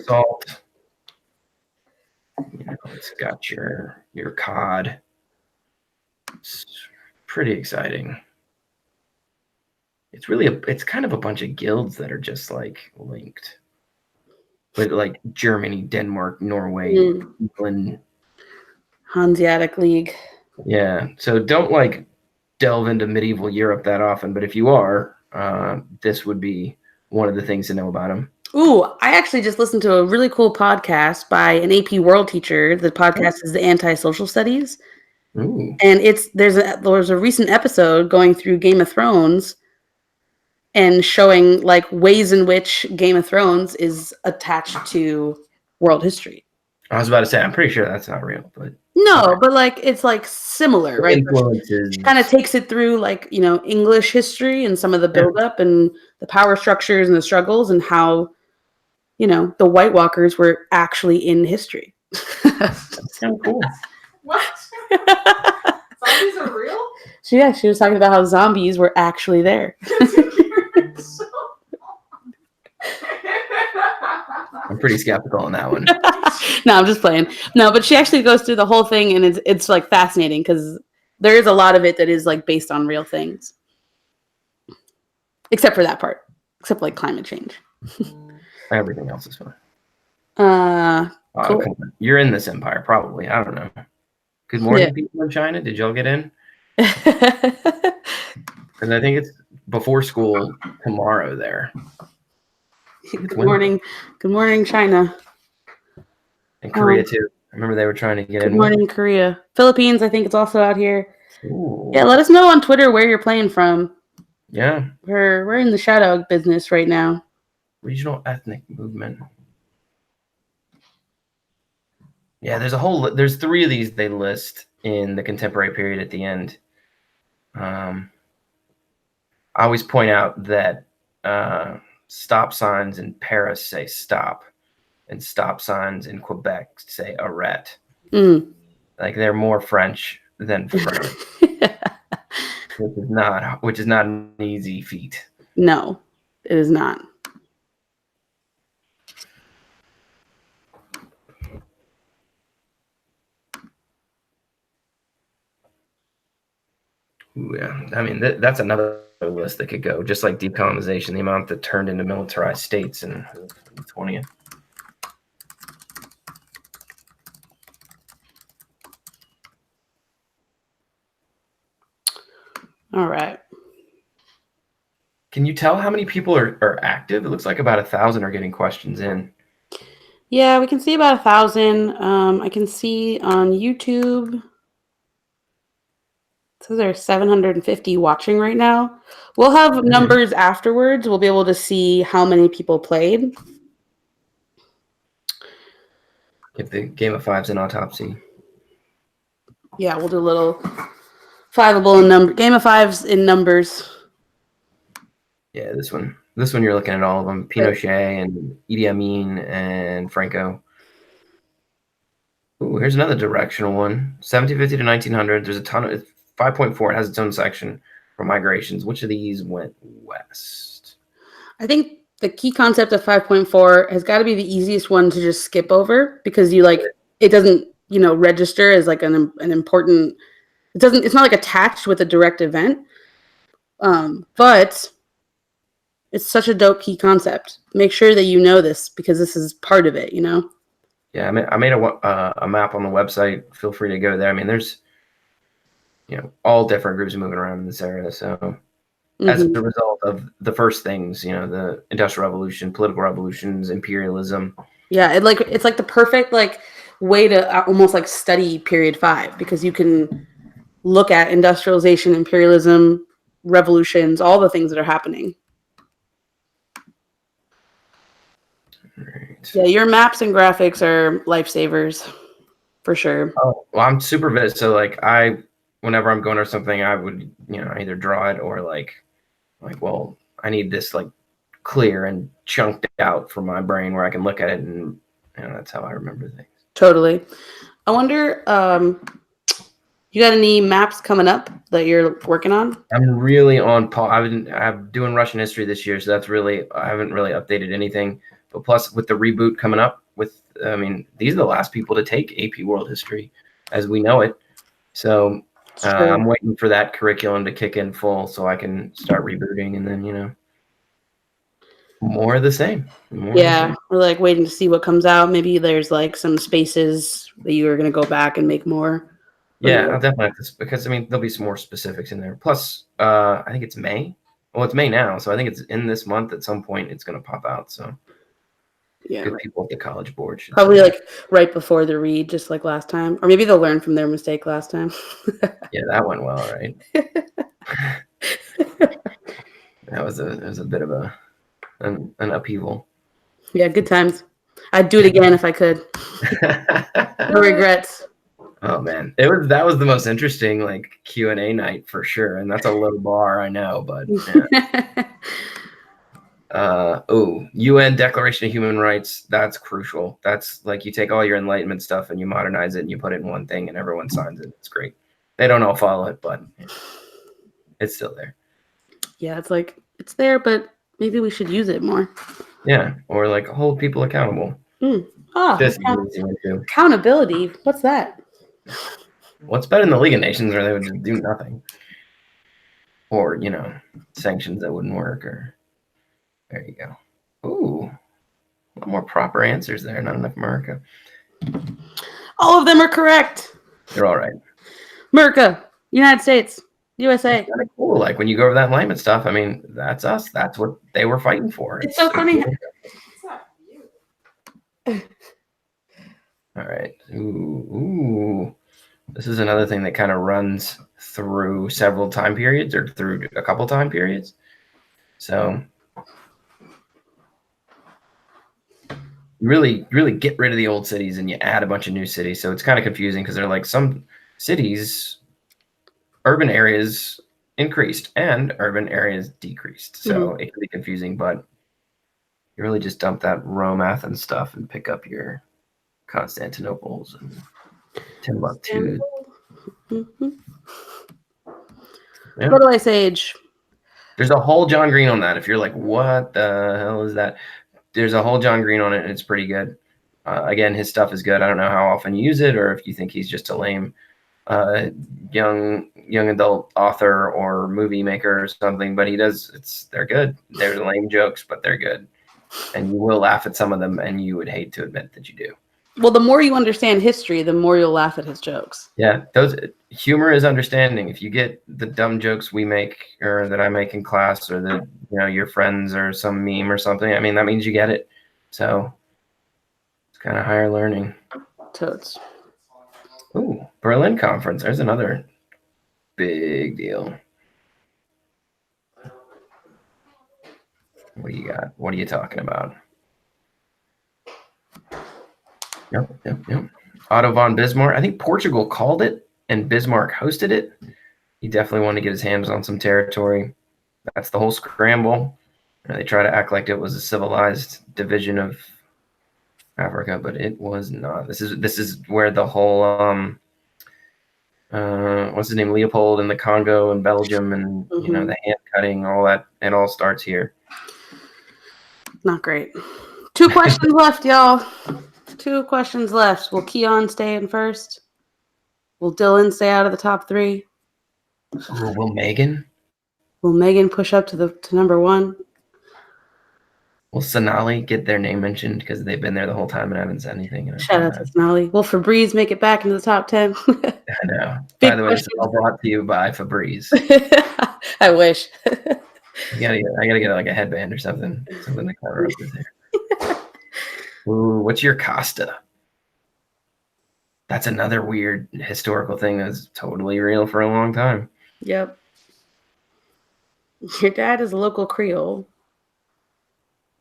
salt. You know, it's got your cod. It's pretty exciting. It's really it's kind of a bunch of guilds that are just like linked. But like Germany, Denmark, Norway, England.
Hanseatic League.
Yeah. So don't like delve into medieval Europe that often, but if you are, this would be one of the things to know about him. Ooh,
I actually just listened to a really cool podcast by an AP World teacher. The podcast is the Anti-Social Studies.
Ooh.
And there's a recent episode going through Game of Thrones and showing like ways in which Game of Thrones is attached to world history.
I was about to say, I'm pretty sure that's not real, but
no, but like it's like similar, right?
Influences.
She kind of takes it through like, you know, English history and some of the buildup and the power structures and the struggles and how, you know, the White Walkers were actually in history.
That's so cool.
What? Zombies are real?
So yeah, she was talking about how zombies were actually there.
I'm pretty skeptical on that one.
No, I'm just playing. No, but she actually goes through the whole thing, and it's like fascinating because there is a lot of it that is like based on real things, except for that part, except like climate change.
Everything else is fine.
Cool.
You're in this empire, probably. I don't know. Good morning, people in China. Did y'all get in? Because I think it's before school tomorrow there.
Good morning. Good morning, China.
And Korea too. I remember they were trying to get
Good
in.
morning, Korea. Philippines, I think it's also out here.
Ooh.
Yeah, let us know on Twitter where you're playing from.
Yeah.
We're in the shoutout business right now.
Regional ethnic movement. Yeah, there's 3 of these they list in the contemporary period at the end. I always point out that stop signs in Paris say stop, and stop signs in Quebec say arrête. Like they're more French than French, which is not an easy feat.
No, it is not.
Ooh, yeah, I mean that's another list that could go, just like decolonization, the amount that turned into militarized states in the 20th.
All right.
Can you tell how many people are active? It looks like about 1,000 are getting questions in.
Yeah, we can see about 1,000. I can see on YouTube. It says there's 750 watching right now. We'll have numbers afterwards. We'll be able to see how many people played.
If the Game of Fives an autopsy.
Yeah, we'll do a little Fiveable and number Game of Fives in numbers.
Yeah, this one you're looking at all of them: Pinochet and Idi Amin and Franco. Ooh, here's another directional one: 1750 to 1900. There's a ton of 5.4. It has its own section for migrations. Which of these went west?
I think the key concept of 5.4 has got to be the easiest one to just skip over because it doesn't register as like an important. It's not like attached with a direct event, but it's such a dope key concept. Make sure that you know this because this is part of it.
Yeah, I made a map on the website. Feel free to go there. I mean, there's all different groups moving around in this area. So as a result of the first things, the Industrial Revolution, political revolutions, imperialism.
Yeah, it's like the perfect way to almost study period 5 because you can look at industrialization, imperialism, revolutions, all the things that are happening.
Right.
Yeah, your maps and graphics are lifesavers for sure.
Oh, well, I'm super vid. So whenever I'm going or something, I would, either draw it or well, I need this clear and chunked out from my brain where I can look at it, and that's how I remember things.
Totally. I wonder, you got any maps coming up that you're working on?
I'm really on pause. I'm doing Russian history this year, so I haven't really updated anything. But plus, with the reboot coming up, these are the last people to take AP World History as we know it. So I'm waiting for that curriculum to kick in full so I can start rebooting, and then more of the same.
We're waiting to see what comes out. Maybe there's some spaces that you are going to go back and make more.
Yeah, I'll definitely have to, because there'll be some more specifics in there. Plus, I think it's May. Well, it's May now, so I think it's in this month at some point. It's going to pop out. So
yeah,
good people at the College Board
probably right before the read, just like last time, or maybe they'll learn from their mistake last time.
Yeah, that went well, right? That was a bit of an upheaval.
Yeah, good times. I'd do it again if I could. No regrets.
Oh man, that was the most interesting Q&A night for sure, and that's a low bar, I know, but yeah. UN Declaration of Human Rights, that's crucial. That's you take all your Enlightenment stuff and you modernize it and you put it in one thing and everyone signs it. It's great. They don't all follow it, but it's still there.
Yeah, it's there, but maybe we should use it more.
Yeah, or hold people accountable.
Accountability. What's that?
Well, it's better than the League of Nations where they would just do nothing. Or, sanctions that wouldn't work. Or there you go. Ooh, a lot more proper answers there. Not enough America.
All of them are correct.
They're all right.
America, United States, USA.
Kind of cool. Like when you go over that enlightenment stuff, I mean, that's us. That's what they were fighting for.
It's so funny.
What's that view?
All right. Ooh. This is another thing that kind of runs through several time periods or through a couple time periods. So really get rid of the old cities and you add a bunch of new cities. So it's kind of confusing because they're like some cities, urban areas increased and urban areas decreased. So it can be confusing, but you really just dump that Rome, Athens stuff and pick up your Constantinople's and Timbuktu. Yeah.
What do I sage?
There's a whole John Green on that. If you're like, what the hell is that? There's a whole John Green on it, and it's pretty good. Again, his stuff is good. I don't know how often you use it, or if you think he's just a lame young adult author or movie maker or something. But he does. They're good. They're lame jokes, but they're good, and you will laugh at some of them, and you would hate to admit that you do.
Well, the more you understand history, the more you'll laugh at his jokes.
Yeah, humor is understanding. If you get the dumb jokes we make or that I make in class or that your friends or some meme or something, I mean, that means you get it. So it's kind of higher learning.
Totes.
Ooh, Berlin conference. There's another big deal. What do you got? What are you talking about? Yep. Otto von Bismarck. I think Portugal called it and Bismarck hosted it. He definitely wanted to get his hands on some territory. That's the whole scramble. They try to act like it was a civilized division of Africa, but it was not. This is where the whole what's his name, Leopold in the Congo and Belgium and the hand cutting, all that, it all starts here.
Not great. 2 questions left, y'all. 2 questions left. Will Keon stay in first? Will Dylan stay out of the top 3?
Will Megan?
Will Megan push up to number 1?
Will Sonali get their name mentioned because they've been there the whole time and I haven't said anything?
Shout out to Sonali. Will Febreze make it back into the top 10?
I know. By the way, it's all brought to you by Febreze.
I wish.
I gotta get like a headband or something to cover up his hair. Ooh, what's your Costa? That's another weird historical thing that's totally real for a long time.
Yep. Your dad is a local Creole.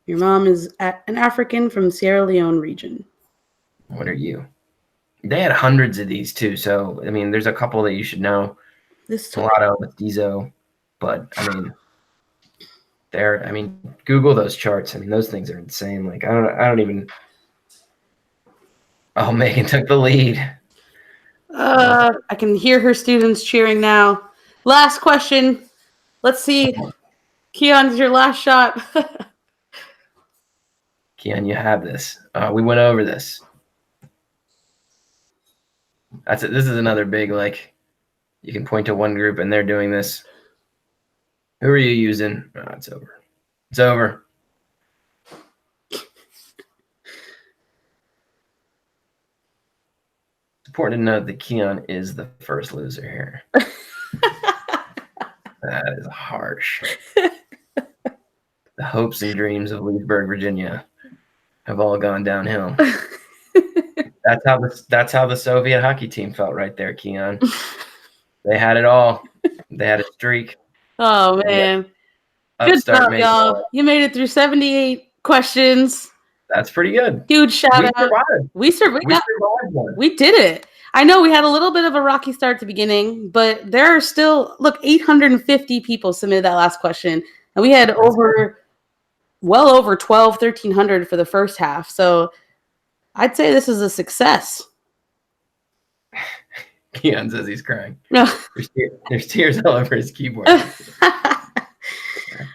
Your mom is an African from Sierra Leone region.
What are you? They had hundreds of these too. So, I mean, there's a couple that you should know. Mulatto, Mestizo. But, I mean, Google those charts. I mean, those things are insane. Like, I don't even. Oh, Megan took the lead.
I can hear her students cheering now. Last question. Let's see. Keon, your last shot.
Keon, you have this. We went over this. That's it. This is another big, like, you can point to one group and they're doing this. Who are you using? Oh, it's over. It's over. It's important to note that Keon is the first loser here. That is harsh. The hopes and dreams of Leesburg, Virginia have all gone downhill. That's how the Soviet hockey team felt right there, Keon. They had it all. They had a streak.
Oh, man. Good job, y'all. You made it through 78 questions.
That's pretty good.
Huge shout out. We survived. We did it. I know we had a little bit of a rocky start at the beginning, but there are still, 850 people submitted that last question. And we had well over 1,300 for the first half. So I'd say this is a success.
Keon says he's crying. There's tears all over his keyboard.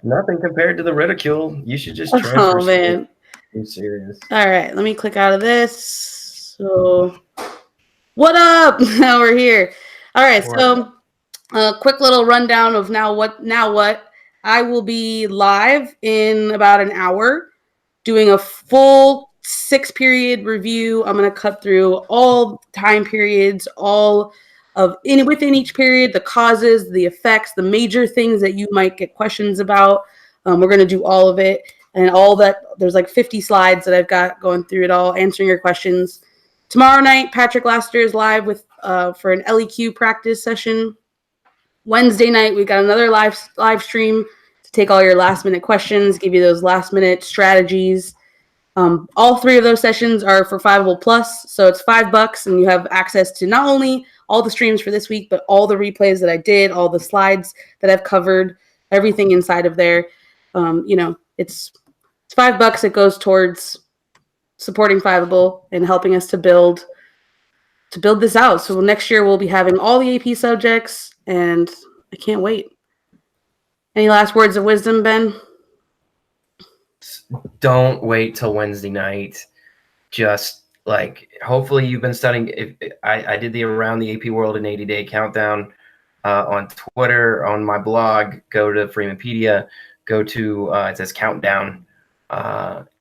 Nothing compared to the ridicule. You should just transfer.
Oh, man.
I'm serious.
All right, let me click out of this. So, what up? Now we're here. All right, so a quick little rundown of now what. I will be live in about an hour doing a full 6-period review. I'm going to cut through all time periods, all within each period, the causes, the effects, the major things that you might get questions about. We're going to do all of it, and all that. There's like 50 slides that I've got going through it all, answering your questions. Tomorrow night, Patrick Laster is live with for an LEQ practice session. Wednesday night, we've got another live stream to take all your last minute questions, give you those last minute strategies. All 3 of those sessions are for Fiveable Plus, so it's $5, and you have access to not only all the streams for this week, but all the replays that I did, all the slides that I've covered, everything inside of there. It's $5. It goes towards supporting Fiveable and helping us to build this out. So next year we'll be having all the AP subjects, and I can't wait. Any last words of wisdom, Ben?
Don't wait till Wednesday night. Just hopefully you've been studying. I did the Around the AP World in 80-day countdown on Twitter, on my blog. Go to Freemanpedia, go to it says countdown,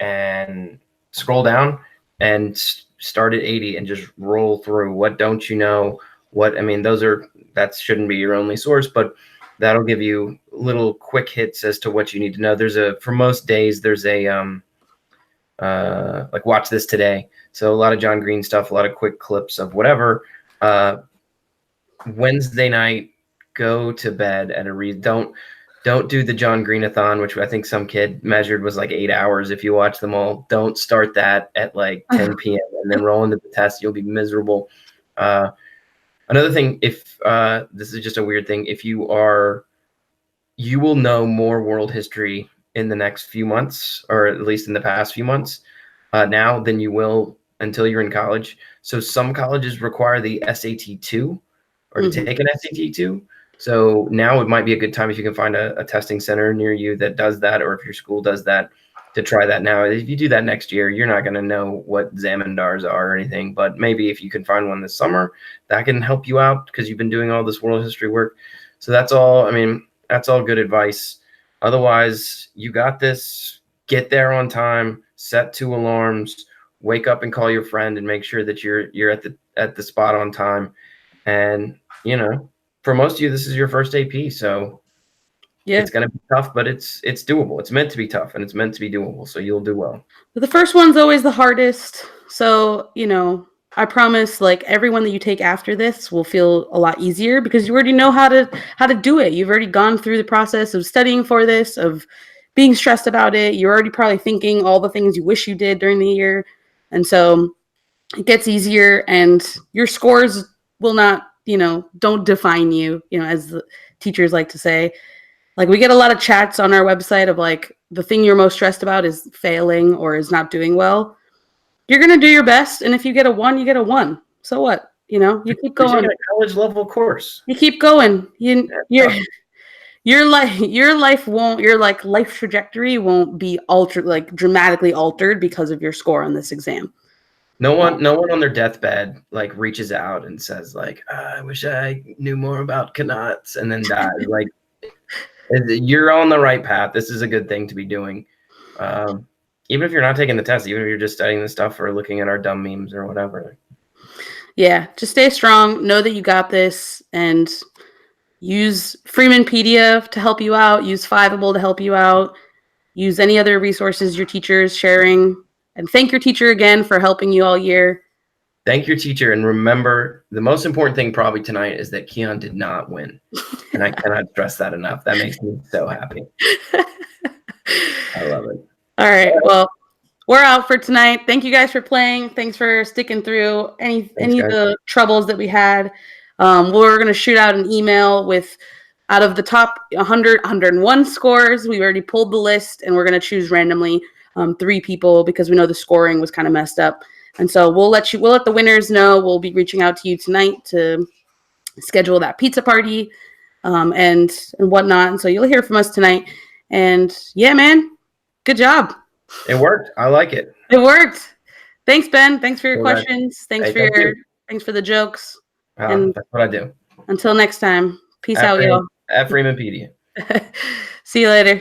and scroll down and start at 80 and just roll through. What don't you know? That shouldn't be your only source, but that'll give you little quick hits as to what you need to know. For most days, there's a watch this today. So a lot of John Green stuff, a lot of quick clips of whatever. Wednesday night, go to bed at don't do the John Green-a-thon, which I think some kid measured was like 8 hours. If you watch them all, don't start that at 10 p.m. and then roll into the test. You'll be miserable. Another thing, if this is just a weird thing, you will know more world history in the next few months, or at least in the past few months now, than you will until you're in college. So some colleges require the SAT-2 or to take an SAT-2. So now it might be a good time if you can find a testing center near you that does that, or if your school does that, to try that now. If you do that next year, you're not going to know what Zamindars are or anything, but maybe if you can find one this summer, that can help you out because you've been doing all this world history work. So that's all. That's all good advice. Otherwise, you got this. Get there on time. Set 2 alarms. Wake up and call your friend and make sure that you're at the spot on time. And for most of you, this is your first AP, so yeah, it's going to be tough, but it's doable. It's meant to be tough, and it's meant to be doable, so you'll do well.
The first one's always the hardest. So, I promise, everyone that you take after this will feel a lot easier because you already know how to do it. You've already gone through the process of studying for this, of being stressed about it. You're already probably thinking all the things you wish you did during the year. And so it gets easier, and your scores will not, don't define you, as the teachers like to say. We get a lot of chats on our website of the thing you're most stressed about is failing or is not doing well. You're going to do your best. And if you get a 1, you get a 1. So what? You keep going.
A college level course.
You keep going. Your life trajectory won't be dramatically altered because of your score on this exam.
No one on their deathbed reaches out and says I wish I knew more about Knots and then dies. You're on the right path. This is a good thing to be doing. Even if you're not taking the test, even if you're just studying the stuff or looking at our dumb memes or whatever.
Yeah, just stay strong. Know that you got this, and use Freemanpedia to help you out. Use Fiveable to help you out. Use any other resources your teacher is sharing. And thank your teacher again for helping you all year.
Thank your teacher. And remember, the most important thing probably tonight is that Keon did not win. And I cannot stress that enough. That makes me so happy. I love it.
All right. Well, we're out for tonight. Thank you guys for playing. Thanks for sticking through any of the troubles that we had. We're going to shoot out an email with out of the top 100, 101 scores. We've already pulled the list, and we're going to choose randomly 3 people because we know the scoring was kind of messed up. And so we'll let the winners know. We'll be reaching out to you tonight to schedule that pizza party and whatnot. And so you'll hear from us tonight. And yeah, man, good job.
It worked. I like it.
It worked. Thanks, Ben. Thanks for your questions. Thanks for the jokes. And
that's what I do.
Until next time. Peace out, y'all.
At Freemanpedia.
See you later.